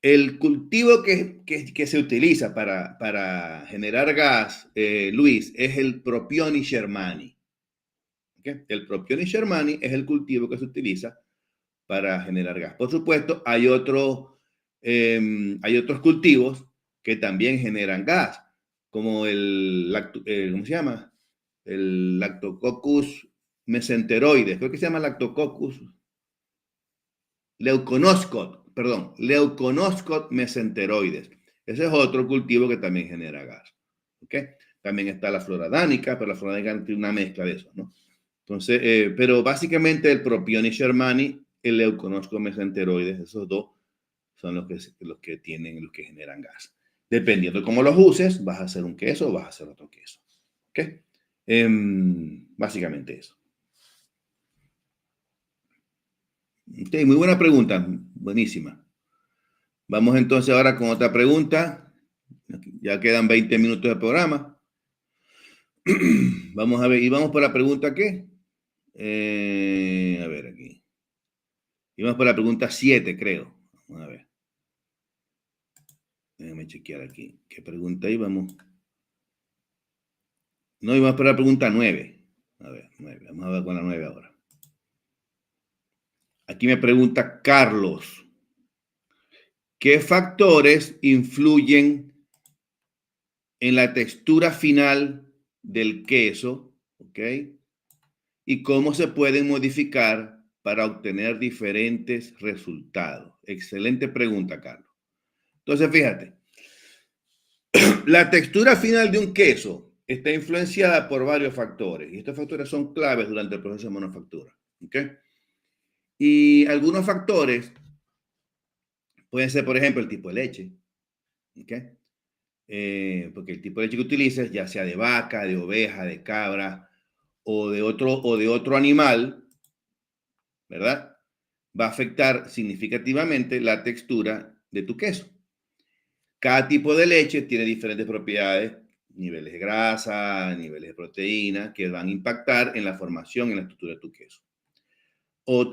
El cultivo que se utiliza para generar gas, Luis, es el Propioni shermani. ¿Okay? El Propioni shermani es el cultivo que se utiliza para generar gas. Por supuesto, hay otros cultivos que también generan gas, como ¿cómo se llama? El Lactococcus mesenteroides, creo que se llama Lactococcus Leuconoscot mesenteroides. Ese es otro cultivo que también genera gas. ¿Okay? También está la flora dánica, pero la flora dánica tiene una mezcla de eso, ¿no? Entonces, pero básicamente el Propioni shermani, el Leuconoscot mesenteroides, esos dos son los que generan gas. Dependiendo de cómo los uses, vas a hacer un queso o vas a hacer otro queso. ¿Okay? Básicamente eso. Okay, muy buena pregunta, buenísima. Vamos entonces ahora con otra pregunta. Ya quedan 20 minutos de programa. Vamos a ver, y vamos por la pregunta ¿qué? A ver aquí. Y vamos por la pregunta 7, creo. Vamos a ver. Déjame chequear aquí. ¿Qué pregunta íbamos? No, íbamos por la pregunta 9. A ver, 9. Vamos a ver con la 9 ahora. Aquí me pregunta Carlos. ¿Qué factores influyen en la textura final del queso? ¿Ok? ¿Y cómo se pueden modificar para obtener diferentes resultados? Excelente pregunta, Carlos. Entonces, fíjate, la textura final de un queso está influenciada por varios factores y estos factores son claves durante el proceso de manufactura. ¿Okay? Y algunos factores pueden ser, por ejemplo, el tipo de leche. ¿Okay? Porque el tipo de leche que utilices, ya sea de vaca, de oveja, de cabra o de otro animal, ¿verdad? Va a afectar significativamente la textura de tu queso. Cada tipo de leche tiene diferentes propiedades, niveles de grasa, niveles de proteína, que van a impactar en la formación y en la estructura de tu queso. Déjame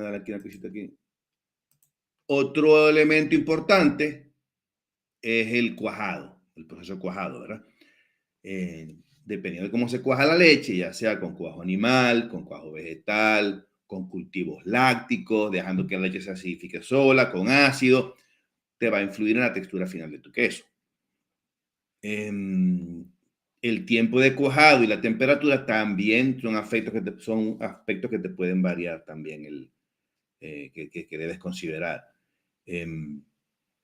dar aquí una cosita aquí. Otro elemento importante es el cuajado, el proceso de cuajado, ¿verdad? Dependiendo de cómo se cuaja la leche, ya sea con cuajo animal, con cuajo vegetal, con cultivos lácticos, dejando que la leche se acidifique sola, con ácido, te va a influir en la textura final de tu queso. El tiempo de cuajado y la temperatura también son aspectos que te pueden variar también, que debes considerar.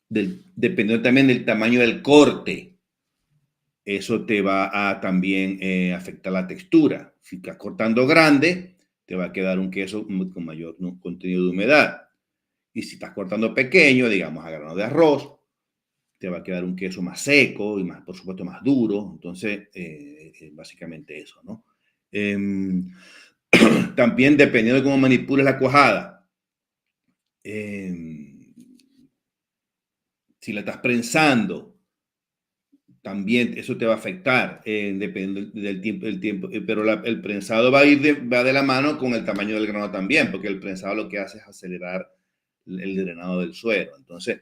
Dependiendo también del tamaño del corte, eso te va a también afectar la textura. Si estás cortando grande, te va a quedar un queso con mayor contenido de humedad. Y si estás cortando pequeño, digamos a grano de arroz, te va a quedar un queso más seco y más, por supuesto, más duro. Entonces, básicamente eso, ¿no? También dependiendo de cómo manipules la cuajada. Si la estás prensando, también eso te va a afectar, depende del tiempo, pero el prensado va de la mano con el tamaño del grano también, porque el prensado lo que hace es acelerar el drenado del suero. Entonces,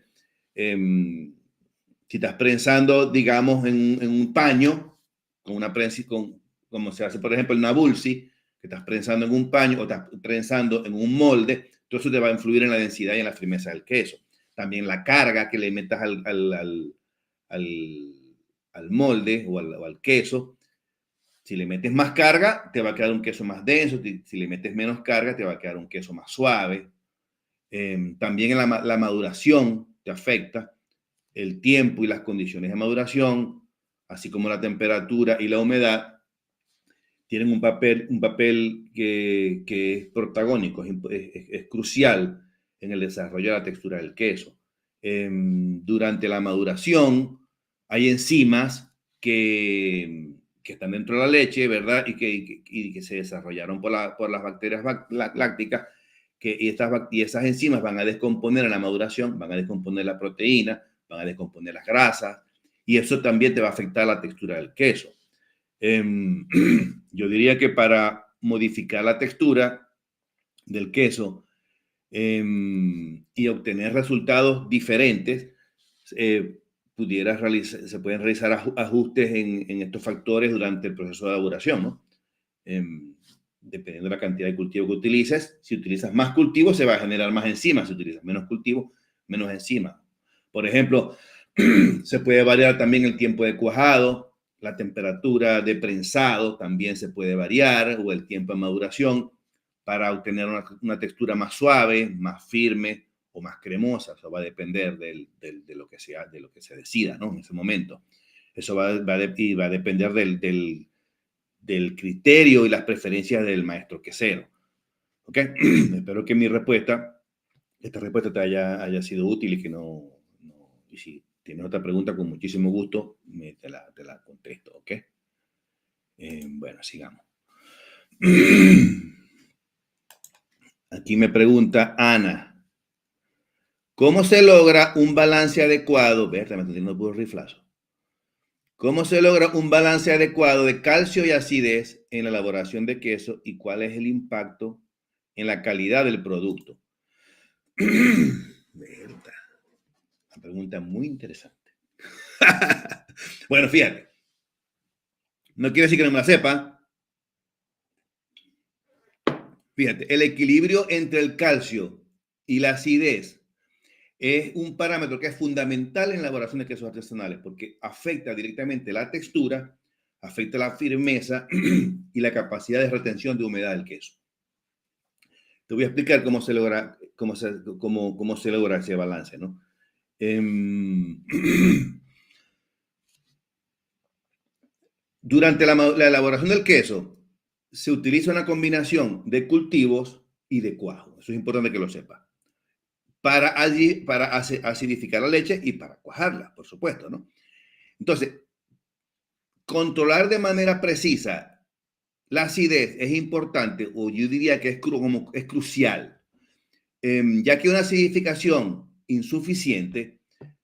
si estás prensando, digamos, en un paño, con una prensa, como se hace, por ejemplo, el nabulsi, que estás prensando en un paño o estás prensando en un molde, todo eso te va a influir en la densidad y en la firmeza del queso. También la carga que le metas al molde o al queso. Si le metes más carga, te va a quedar un queso más denso. Si le metes menos carga, te va a quedar un queso más suave. También la maduración te afecta. El tiempo y las condiciones de maduración, así como la temperatura y la humedad, tienen un papel que es protagónico, es crucial en el desarrollo de la textura del queso. Durante la maduración hay enzimas que están dentro de la leche, ¿verdad? Y que se desarrollaron por las bacterias lácticas, y esas enzimas van a descomponer en la maduración, van a descomponer la proteína, van a descomponer las grasas, y eso también te va a afectar la textura del queso. Yo diría que para modificar la textura del queso y obtener resultados diferentes, se pueden realizar ajustes en estos factores durante el proceso de elaboración, ¿no? Dependiendo de la cantidad de cultivo que utilices. Si utilizas más cultivo, se va a generar más enzimas. Si utilizas menos cultivo, menos enzimas. Por ejemplo, se puede variar también el tiempo de cuajado, la temperatura de prensado también se puede variar, o el tiempo de maduración, para obtener una textura más suave, más firme o más cremosa. Eso va a depender de lo que se decida, ¿no? En ese momento. Eso va a depender del criterio y las preferencias del maestro quesero. ¿Ok? Espero que esta respuesta te haya sido útil y que y si tienes otra pregunta, con muchísimo gusto te la contesto. ¿Ok? Bueno, sigamos. Aquí me pregunta Ana, ¿cómo se logra un balance adecuado? Me estoy teniendo puro riflazo. ¿Cómo se logra un balance adecuado de calcio y acidez en la elaboración de queso y cuál es el impacto en la calidad del producto? Verdad. Una pregunta muy interesante. Bueno, fíjate. No quiero decir que no me la sepa. Fíjate, el equilibrio entre el calcio y la acidez es un parámetro que es fundamental en la elaboración de quesos artesanales porque afecta directamente la textura, afecta la firmeza y la capacidad de retención de humedad del queso. Te voy a explicar cómo se logra ese balance, ¿no? Durante la elaboración del queso se utiliza una combinación de cultivos y de cuajo. Eso es importante que lo sepa. Para acidificar la leche y para cuajarla, por supuesto, ¿no? Entonces, controlar de manera precisa la acidez es importante, o yo diría que es crucial, ya que una acidificación insuficiente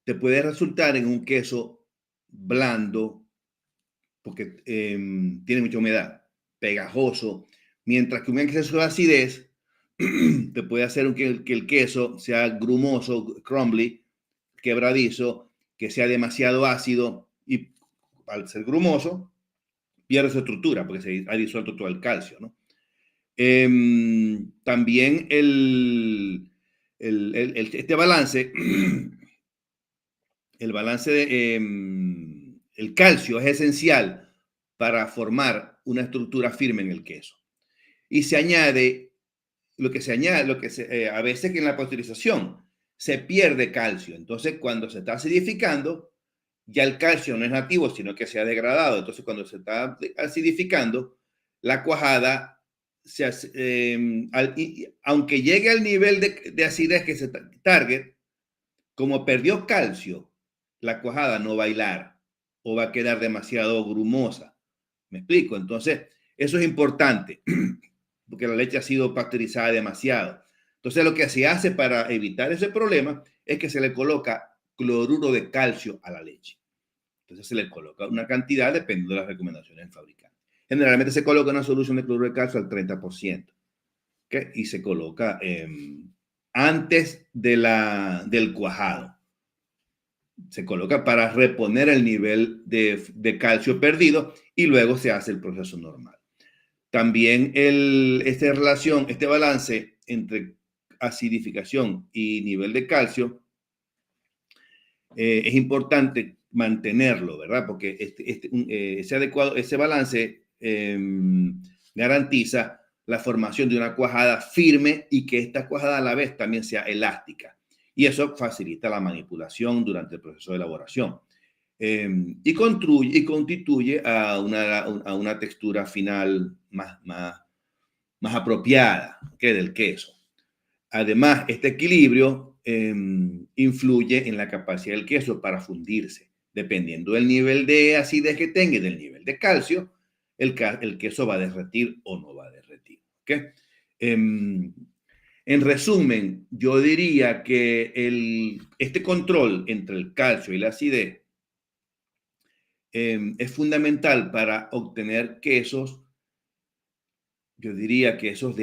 te puede resultar en un queso blando, porque tiene mucha humedad, pegajoso, mientras que un exceso de acidez te puede hacer que el queso sea grumoso, crumbly, quebradizo, que sea demasiado ácido y al ser grumoso pierde su estructura porque se ha disuelto todo el calcio, ¿no? También este balance, el calcio es esencial para formar una estructura firme en el queso. Y se añade, a veces que en la pasteurización se pierde calcio. Entonces, cuando se está acidificando, ya el calcio no es nativo, sino que se ha degradado. Entonces, cuando se está acidificando, la cuajada, aunque llegue al nivel de acidez que se target, como perdió calcio, la cuajada no va a hilar o va a quedar demasiado grumosa. ¿Me explico? Entonces, eso es importante porque la leche ha sido pasteurizada demasiado. Entonces, lo que se hace para evitar ese problema es que se le coloca cloruro de calcio a la leche. Entonces, se le coloca una cantidad dependiendo de las recomendaciones del fabricante. Generalmente se coloca una solución de cloruro de calcio al 30%, ¿okay? Y se coloca antes del cuajado. Se coloca para reponer el nivel de calcio perdido y luego se hace el proceso normal. También este balance entre acidificación y nivel de calcio es importante mantenerlo, ¿verdad? Porque ese balance garantiza la formación de una cuajada firme y que esta cuajada a la vez también sea elástica. Y eso facilita la manipulación durante el proceso de elaboración. y constituye a una textura final más apropiada del queso. Además, este equilibrio influye en la capacidad del queso para fundirse. Dependiendo del nivel de acidez que tenga y del nivel de calcio, el queso va a derretir o no va a derretir. ¿Okay? En resumen, yo diría que este control entre el calcio y la acidez es fundamental para obtener quesos, yo diría quesos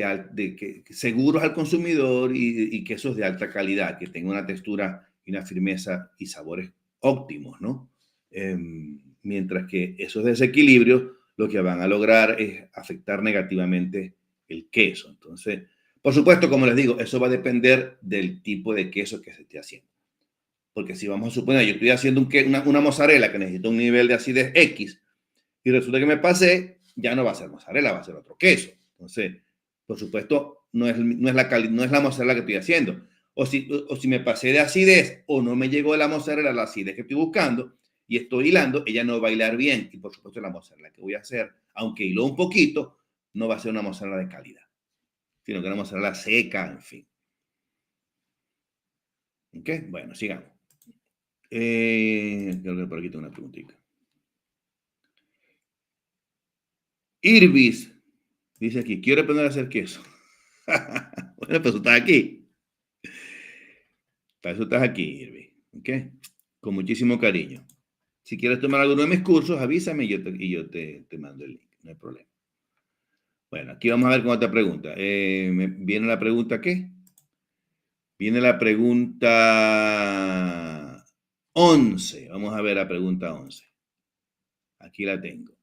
seguros al consumidor y quesos de alta calidad, que tengan una textura y una firmeza y sabores óptimos, ¿no? Mientras que esos desequilibrios lo que van a lograr es afectar negativamente el queso. Entonces, por supuesto, como les digo, eso va a depender del tipo de queso que se esté haciendo. Porque si vamos a suponer, yo estoy haciendo una mozzarella que necesita un nivel de acidez X y resulta que me pasé, ya no va a ser mozzarella, va a ser otro queso. Entonces, por supuesto, no es la mozzarella que estoy haciendo. O si me pasé de acidez o no me llegó la mozzarella la acidez que estoy buscando y estoy hilando, ella no va a hilar bien. Y por supuesto, la mozzarella que voy a hacer, aunque hiló un poquito, no va a ser una mozzarella de calidad, sino que una mozzarella seca, en fin. ¿Ok? Bueno, sigamos. Creo que por aquí tengo una preguntita. Irvis dice aquí, quiero aprender a hacer queso. Bueno, pues estás aquí. Para eso estás aquí, Irvis. ¿Ok? Con muchísimo cariño. Si quieres tomar alguno de mis cursos, avísame y yo te mando el link. No hay problema. Bueno, aquí vamos a ver con otra pregunta. ¿Viene la pregunta qué? Viene la pregunta 11. Vamos a ver la pregunta 11. Aquí la tengo.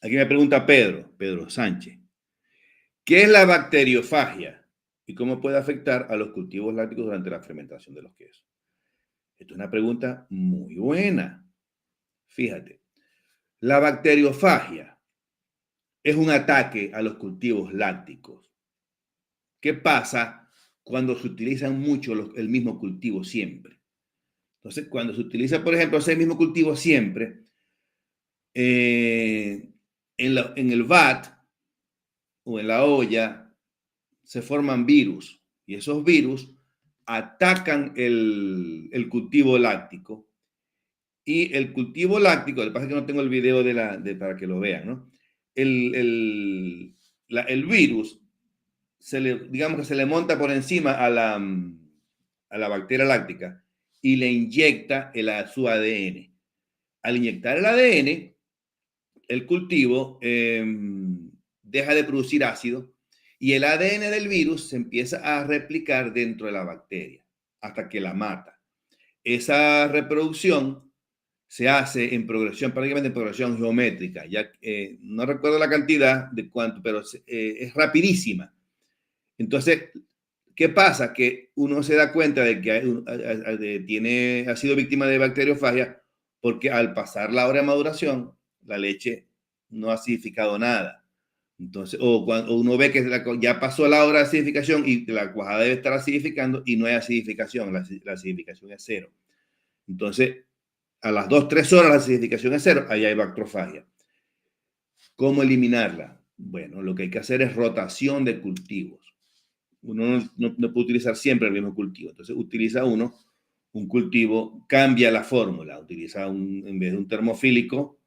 Aquí me pregunta Pedro Sánchez. ¿Qué es la bacteriofagia y cómo puede afectar a los cultivos lácticos durante la fermentación de los quesos? Esto es una pregunta muy buena. Fíjate, la bacteriofagia es un ataque a los cultivos lácticos. ¿Qué pasa cuando se utiliza mucho el mismo cultivo siempre? Entonces, cuando se utiliza, por ejemplo, ese mismo cultivo siempre, en el vat o en la olla se forman virus y esos virus atacan el cultivo láctico y el cultivo láctico, lo que pasa es que no tengo el video para que lo vean, ¿no? El virus, digamos que se le monta por encima a la bacteria láctica y le inyecta su ADN. Al inyectar el ADN, el cultivo deja de producir ácido y el ADN del virus se empieza a replicar dentro de la bacteria hasta que la mata. Esa reproducción se hace prácticamente en progresión geométrica. Ya no recuerdo la cantidad de cuánto, pero es rapidísima. Entonces, ¿qué pasa? Que uno se da cuenta de que ha sido víctima de bacteriofagia porque al pasar la hora de maduración, la leche no ha acidificado nada. Entonces, o cuando uno ve que ya pasó la hora de acidificación y la cuajada debe estar acidificando y no hay acidificación, la acidificación es cero. Entonces, a las 2-3 horas la acidificación es cero, ahí hay bacteriofagia. ¿Cómo eliminarla? Bueno, lo que hay que hacer es rotación de cultivos. Uno no puede utilizar siempre el mismo cultivo. Entonces, utiliza un cultivo, cambia la fórmula. Utiliza en vez de un termofílico,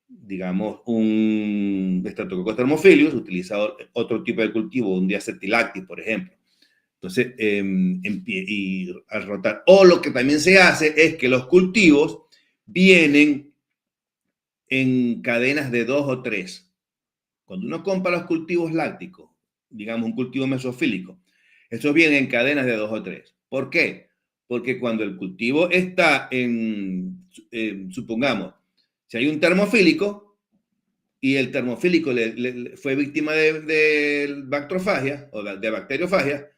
digamos, un Streptococcus thermophilus, utiliza otro tipo de cultivo, un Diacetylaceae, por ejemplo. Entonces, y al rotar. O lo que también se hace es que los cultivos vienen en cadenas de 2 o 3. Cuando uno compra los cultivos lácticos, digamos un cultivo mesofílico, estos vienen en cadenas de 2 o 3. ¿Por qué? Porque cuando el cultivo está supongamos, si hay un termofílico y el termofílico fue víctima de bacteriofagia o de bacteriofagia,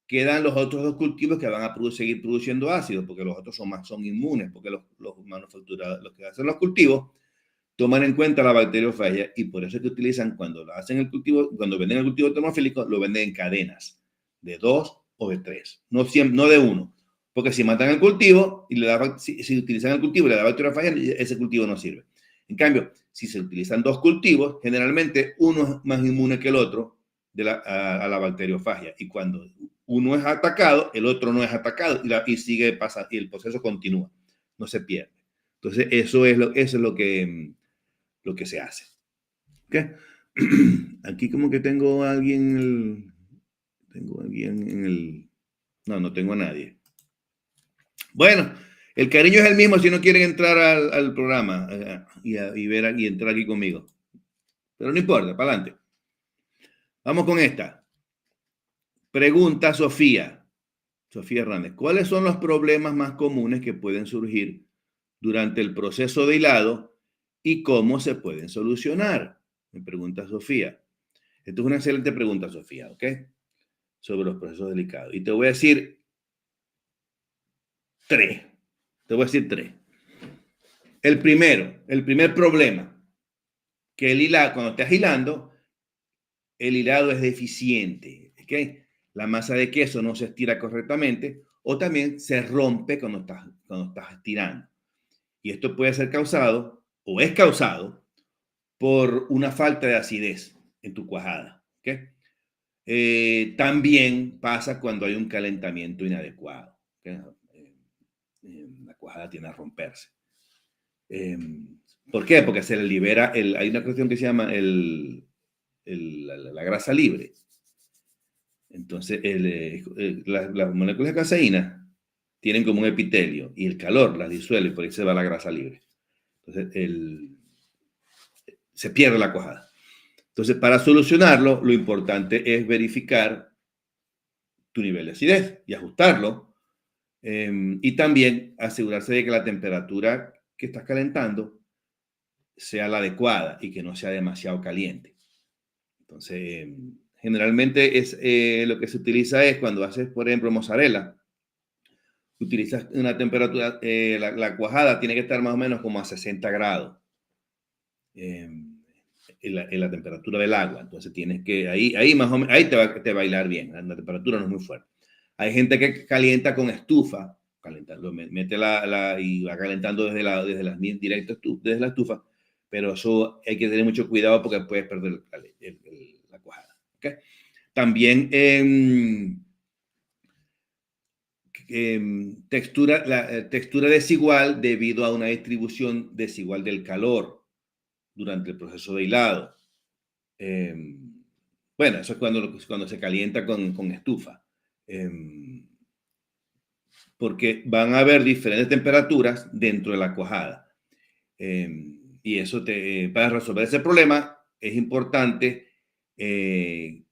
quedan los otros dos cultivos que van a seguir produciendo ácido, porque los otros son inmunes, porque los manufacturadores, los que hacen los cultivos, toman en cuenta la bacteriofagia y por eso es que utilizan, cuando hacen el cultivo, cuando venden el cultivo termofílico, lo venden en cadenas de 2 o de 3, no de 1. Porque si matan el cultivo y si utilizan el cultivo y le da bacteria fagia, ese cultivo no sirve. En cambio, si se utilizan dos cultivos, generalmente uno es más inmune que el otro a la bacteriofagia. Y cuando uno es atacado, el otro no es atacado y sigue pasando, y el proceso continúa, no se pierde. Entonces, eso es lo que se hace. ¿Okay? Aquí como que tengo a alguien en el... No tengo a nadie. Bueno, el cariño es el mismo si no quieren entrar al programa y entrar aquí conmigo. Pero no importa, para adelante. Vamos con esta. Pregunta Sofía Hernández. ¿Cuáles son los problemas más comunes que pueden surgir durante el proceso de hilado y cómo se pueden solucionar? Me pregunta Sofía. Esto es una excelente pregunta, Sofía, ¿ok? Sobre los procesos delicados. Y te voy a decir tres. El primer problema, que cuando estás hilando, el hilado es deficiente, ¿ok? La masa de queso no se estira correctamente o también se rompe cuando estás estirando. Y esto puede ser causado o es causado por una falta de acidez en tu cuajada, ¿ok? También pasa cuando hay un calentamiento inadecuado, ¿okay? La cuajada tiende a romperse. ¿Por qué? Porque se le libera, hay una cuestión que se llama la grasa libre. Entonces, las moléculas de caseína tienen como un epitelio y el calor las disuelve y por ahí se va la grasa libre. Entonces, se pierde la cuajada. Entonces, para solucionarlo, lo importante es verificar tu nivel de acidez y ajustarlo. Y también asegurarse de que la temperatura que estás calentando sea la adecuada y que no sea demasiado caliente. Entonces, generalmente lo que se utiliza es cuando haces, por ejemplo, mozzarella, utilizas una temperatura, la cuajada tiene que estar más o menos como a 60 grados en la temperatura del agua. Entonces tienes que, ahí más o menos, ahí te va a bailar bien, la temperatura no es muy fuerte. Hay gente que calienta con estufa, mete y va calentando desde la estufa, pero eso hay que tener mucho cuidado porque puedes perder la cuajada. ¿Okay? También textura desigual debido a una distribución desigual del calor durante el proceso de hilado. Bueno, eso es cuando se calienta con estufa. Porque van a haber diferentes temperaturas dentro de la cuajada. Y eso para resolver ese problema es importante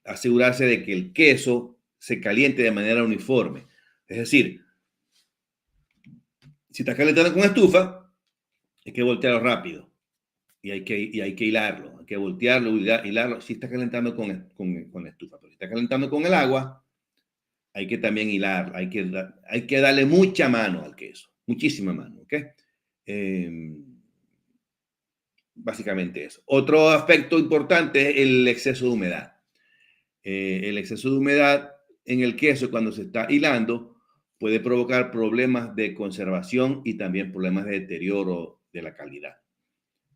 asegurarse de que el queso se caliente de manera uniforme. Es decir, si estás calentando con estufa, hay que voltearlo rápido y hay que hilarlo. Hay que voltearlo, hilarlo. Si estás calentando con estufa, pero si estás calentando con el agua, hay que también hilar, hay que darle mucha mano al queso, muchísima mano, ¿ok? Básicamente eso. Otro aspecto importante es el exceso de humedad. El exceso de humedad en el queso cuando se está hilando puede provocar problemas de conservación y también problemas de deterioro de la calidad.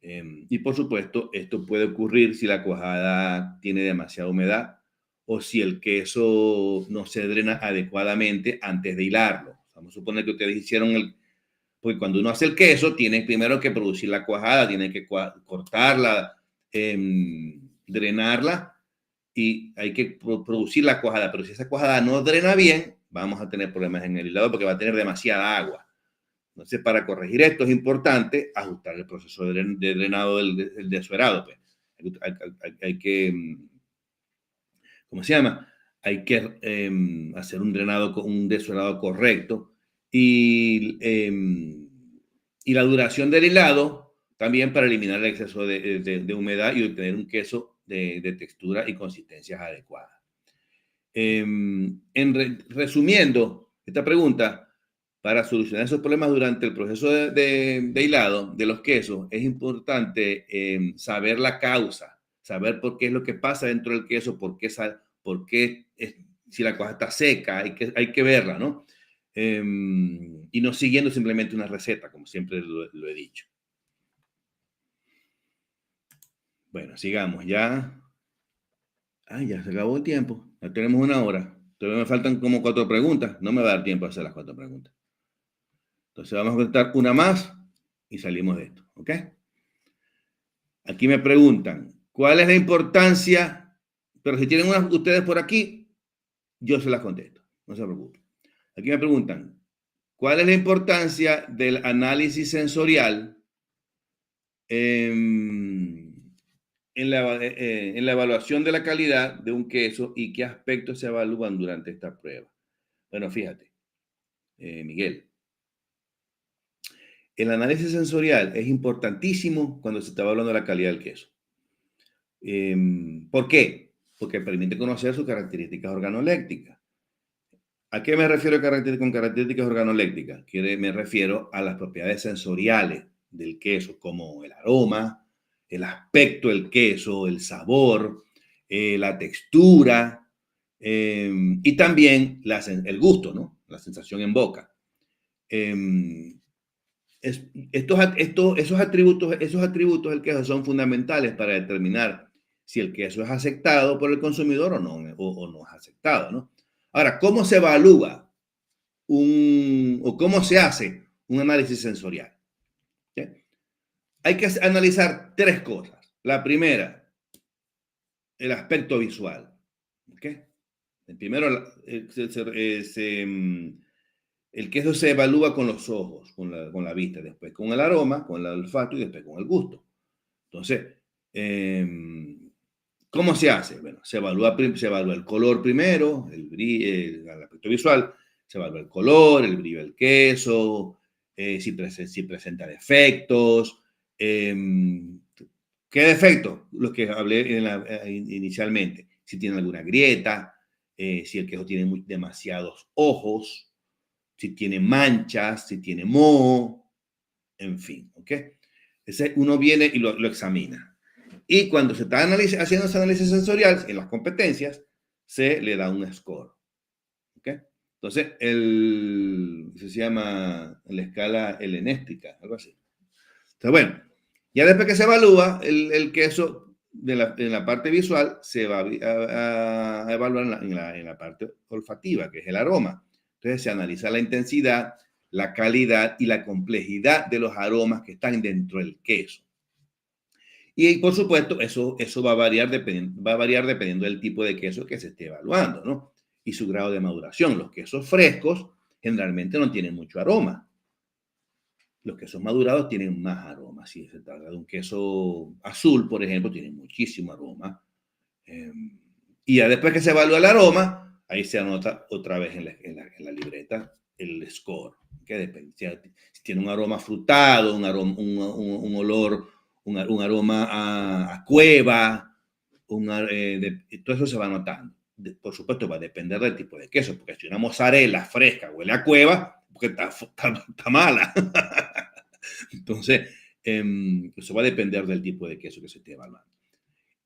Y por supuesto, esto puede ocurrir si la cuajada tiene demasiada humedad o si el queso no se drena adecuadamente antes de hilarlo. Vamos a suponer que ustedes hicieron porque cuando uno hace el queso, tiene primero que producir la cuajada, tiene que cortarla, drenarla y hay que producir la cuajada. Pero si esa cuajada no drena bien, vamos a tener problemas en el hilado porque va a tener demasiada agua. Entonces, para corregir esto es importante ajustar el proceso de drenado del desuerado. Pues. Hay que, ¿cómo se llama? Hay que hacer un desuerado correcto y la duración del hilado también para eliminar el exceso de humedad y obtener un queso de textura y consistencias adecuadas. Resumiendo esta pregunta, para solucionar esos problemas durante el proceso de hilado de los quesos, es importante saber la causa, saber por qué es lo que pasa dentro del queso, si la cuaja está seca, hay que verla, ¿no? y no siguiendo simplemente una receta, como siempre lo he dicho. Bueno, sigamos ya. Ya se acabó el tiempo. Ya tenemos 1 hora. Todavía me faltan como 4 preguntas. No me va a dar tiempo a hacer las 4 preguntas. Entonces vamos a contestar una más y salimos de esto. ¿Ok? Aquí me preguntan, ¿cuál es la importancia? Pero si tienen unas ustedes por aquí, yo se las contesto. No se preocupen. Aquí me preguntan, ¿cuál es la importancia del análisis sensorial en la evaluación de la calidad de un queso y qué aspectos se evalúan durante esta prueba? Bueno, fíjate, Miguel, el análisis sensorial es importantísimo cuando se está evaluando la calidad del queso. ¿Por qué? Porque permite conocer sus características organolépticas. ¿A qué me refiero con características organolépticas? Me refiero a las propiedades sensoriales del queso, como el aroma, el aspecto del queso, el sabor, la textura y también el gusto, ¿no? La sensación en boca. Esos atributos del queso son fundamentales para determinar si el queso es aceptado por el consumidor o no es aceptado, ¿no? Ahora, ¿cómo se evalúa o cómo se hace un análisis sensorial? ¿Sí? Hay que analizar 3 cosas. La primera, el aspecto visual. ¿Okay? El primero, el queso se evalúa con los ojos, con la vista, después con el aroma, con el olfato y después con el gusto. Entonces, ¿cómo se hace? Bueno, se evalúa el color primero, el aspecto visual, se evalúa el color, el brillo del queso, si presenta defectos. ¿Qué defectos? Los que hablé inicialmente. Si tiene alguna grieta, si el queso tiene demasiados ojos, si tiene manchas, si tiene moho, en fin, ¿ok? Uno viene y lo examina. Y cuando se está haciendo ese análisis sensorial en las competencias, se le da un score, ¿ok? Entonces, se llama la escala helenística, algo así. Entonces, bueno, ya después que se evalúa el queso en la parte visual, se va a evaluar en la parte olfativa, que es el aroma. Entonces se analiza la intensidad, la calidad y la complejidad de los aromas que están dentro del queso. Y por supuesto, eso va a variar dependiendo del tipo de queso que se esté evaluando, ¿no? Y su grado de maduración. Los quesos frescos generalmente no tienen mucho aroma. Los quesos madurados tienen más aroma. Si se trata de un queso azul, por ejemplo, tiene muchísimo aroma. Y ya después que se evalúa el aroma, ahí se anota otra vez en la libreta el score. Que depende. Si tiene un aroma frutado, un olor, un aroma a cueva, todo eso se va anotando. Por supuesto, va a depender del tipo de queso, porque si una mozzarella fresca huele a cueva, porque está mala. Entonces, eso va a depender del tipo de queso que se esté evaluando.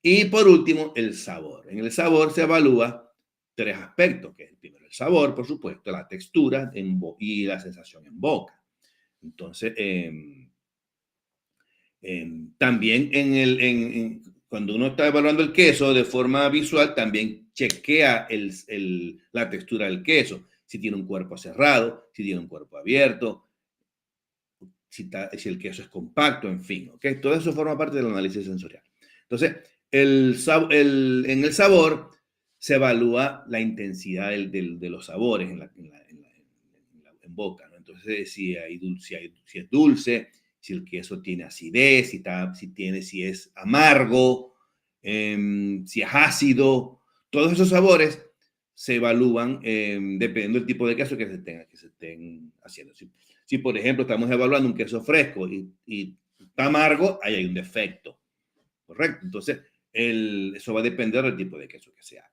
Y por último, el sabor. En el sabor se evalúa 3 aspectos, que es primero el sabor, por supuesto, la textura y la sensación en boca. Entonces, también cuando uno está evaluando el queso de forma visual, también chequea la textura del queso. Si tiene un cuerpo cerrado, si tiene un cuerpo abierto, si el queso es compacto, en fin. ¿Okay? Todo eso forma parte del análisis sensorial. Entonces, en el sabor se evalúa la intensidad de los sabores en boca, ¿no? Entonces, si es dulce, si el queso tiene acidez, si es amargo, si es ácido, todos esos sabores se evalúan dependiendo del tipo de queso que se estén haciendo. Si, por ejemplo, estamos evaluando un queso fresco y está amargo, ahí hay un defecto, ¿correcto? Entonces, eso va a depender del tipo de queso que se haga.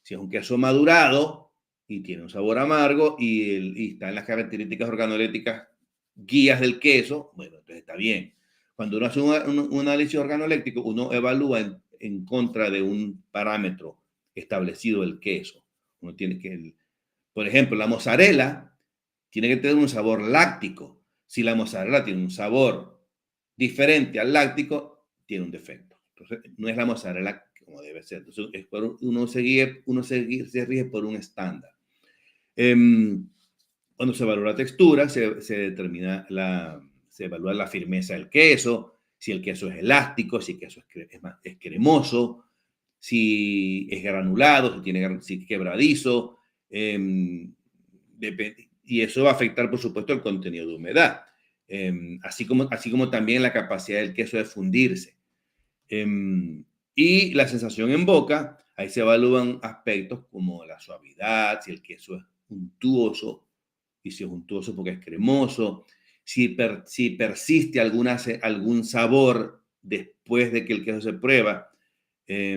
Si es un queso madurado y tiene un sabor amargo y está en las características organolépticas guías del queso, bueno, entonces está bien. Cuando uno hace un análisis organoléptico, uno evalúa en contra de un parámetro establecido del queso. Uno tiene que, por ejemplo, la mozzarella tiene que tener un sabor láctico. Si la mozzarella tiene un sabor diferente al láctico, tiene un defecto. Entonces, no es la mozzarella como debe ser. Entonces, uno se rige por un estándar. Cuando se evalúa la textura, se evalúa la firmeza del queso, si el queso es elástico, si el queso es cremoso, si es granulado, si es quebradizo, y eso va a afectar, por supuesto, el contenido de humedad, así como también la capacidad del queso de fundirse. Y la sensación en boca, ahí se evalúan aspectos como la suavidad, si el queso es untuoso, y si es untuoso porque es cremoso, si persiste algún sabor después de que el queso se prueba, se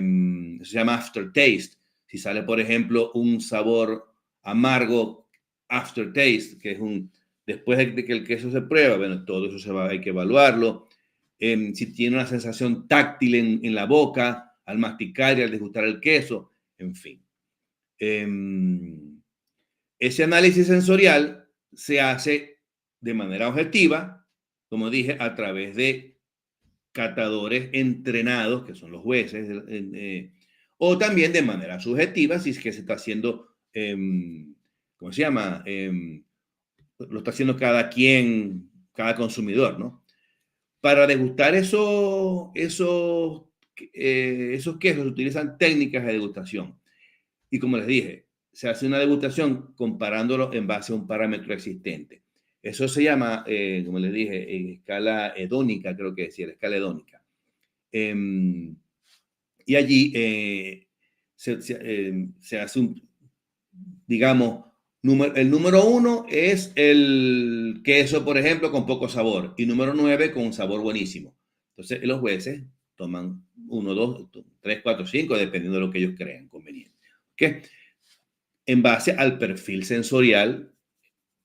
llama aftertaste. Si sale, por ejemplo, un sabor amargo aftertaste, que es después de que el queso se prueba, bueno, todo eso hay que evaluarlo. Si tiene una sensación táctil en la boca al masticar y al degustar el queso, en fin. Ese análisis sensorial se hace de manera objetiva, como dije, a través de catadores entrenados, que son los jueces, o también de manera subjetiva, si es que se está haciendo, ¿cómo se llama? Lo está haciendo cada consumidor, ¿no? Para degustar esos quesos se utilizan técnicas de degustación. Y como les dije, se hace una degustación comparándolo en base a un parámetro existente. Eso se llama, como les dije, escala hedónica, creo que decía, la escala hedónica. Y allí se hace digamos, el número 1 es el queso, por ejemplo, con poco sabor, y número 9 con un sabor buenísimo. Entonces, los jueces toman 1, 2, 3, 4, 5, dependiendo de lo que ellos crean conveniente. ¿Okay? En base al perfil sensorial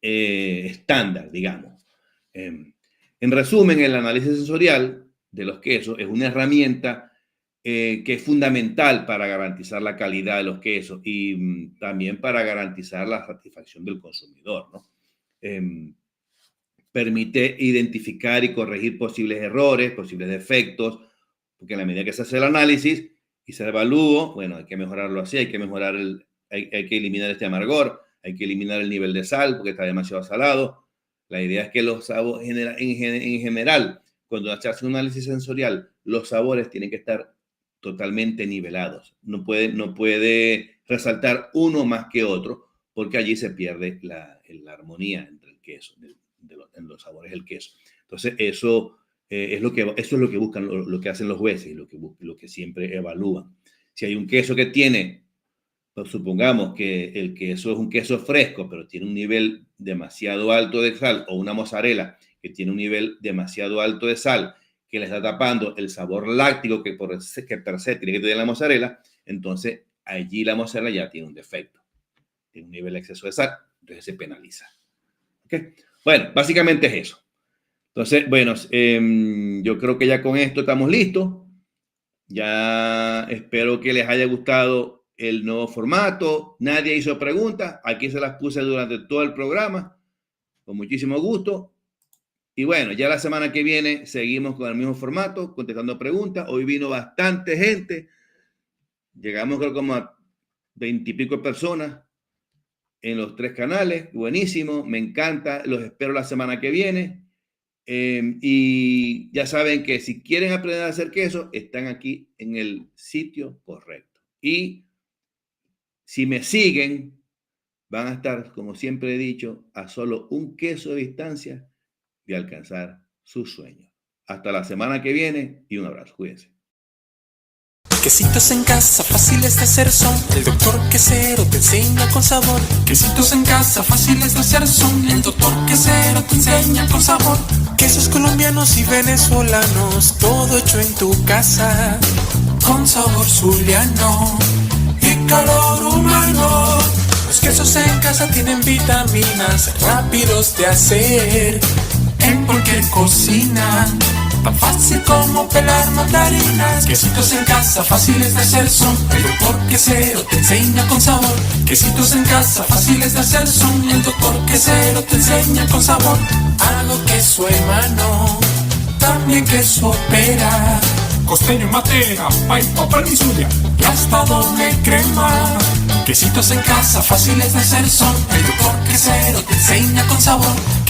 estándar, digamos. En resumen, el análisis sensorial de los quesos es una herramienta que es fundamental para garantizar la calidad de los quesos y también para garantizar la satisfacción del consumidor, ¿no? Permite identificar y corregir posibles errores, posibles defectos, porque en la medida que se hace el análisis y se evalúa, bueno, hay que mejorarlo así, hay que mejorar hay que eliminar este amargor, hay que eliminar el nivel de sal porque está demasiado salado. La idea es que los sabores, en general, cuando se hace un análisis sensorial, los sabores tienen que estar totalmente nivelados. No puede resaltar uno más que otro porque allí se pierde la armonía entre el queso, en los sabores del queso. Entonces, eso es lo que buscan, lo que hacen los jueces y lo que siempre evalúan. Si hay un queso que tiene, pues supongamos que el queso es un queso fresco, pero tiene un nivel demasiado alto de sal, o una mozzarella que tiene un nivel demasiado alto de sal, que le está tapando el sabor láctico que per se tiene que tener la mozzarella, entonces allí la mozzarella ya tiene un defecto, tiene un nivel de exceso de sal, entonces se penaliza. ¿Okay? Bueno, básicamente es eso. Entonces, bueno, yo creo que ya con esto estamos listos. Ya espero que les haya gustado el nuevo formato. Nadie hizo preguntas. Aquí se las puse durante todo el programa. Con muchísimo gusto. Y bueno, ya la semana que viene seguimos con el mismo formato, contestando preguntas. Hoy vino bastante gente. Llegamos creo como a 20 y pico personas en los 3 canales. Buenísimo, me encanta. Los espero la semana que viene. Y ya saben que si quieren aprender a hacer queso, están aquí en el sitio correcto. Y si me siguen, van a estar, como siempre he dicho, a solo un queso de distancia de alcanzar sus sueños. Hasta la semana que viene y un abrazo. Cuídense. Quesitos en casa, fáciles de hacer son. El doctor Quesero te enseña con sabor. Quesitos en casa, fáciles de hacer son. El doctor Quesero te enseña con sabor. Quesos colombianos y venezolanos, todo hecho en tu casa, con sabor zuliano y calor humano. Los quesos en casa tienen vitaminas, rápidos de hacer, en cualquier cocina. tan fácil como pelar mandarinas. Quesitos en casa, fáciles de hacer son, el doctor Quesero te enseña con sabor. Quesitos en casa, fáciles de hacer son, el doctor Quesero te enseña con sabor. Hago queso hermano, también queso opera, costeño en matera, paipa, pan y zulia, y hasta doble crema. Quesitos en casa, fáciles de hacer son, el doctor Quesero te enseña con sabor.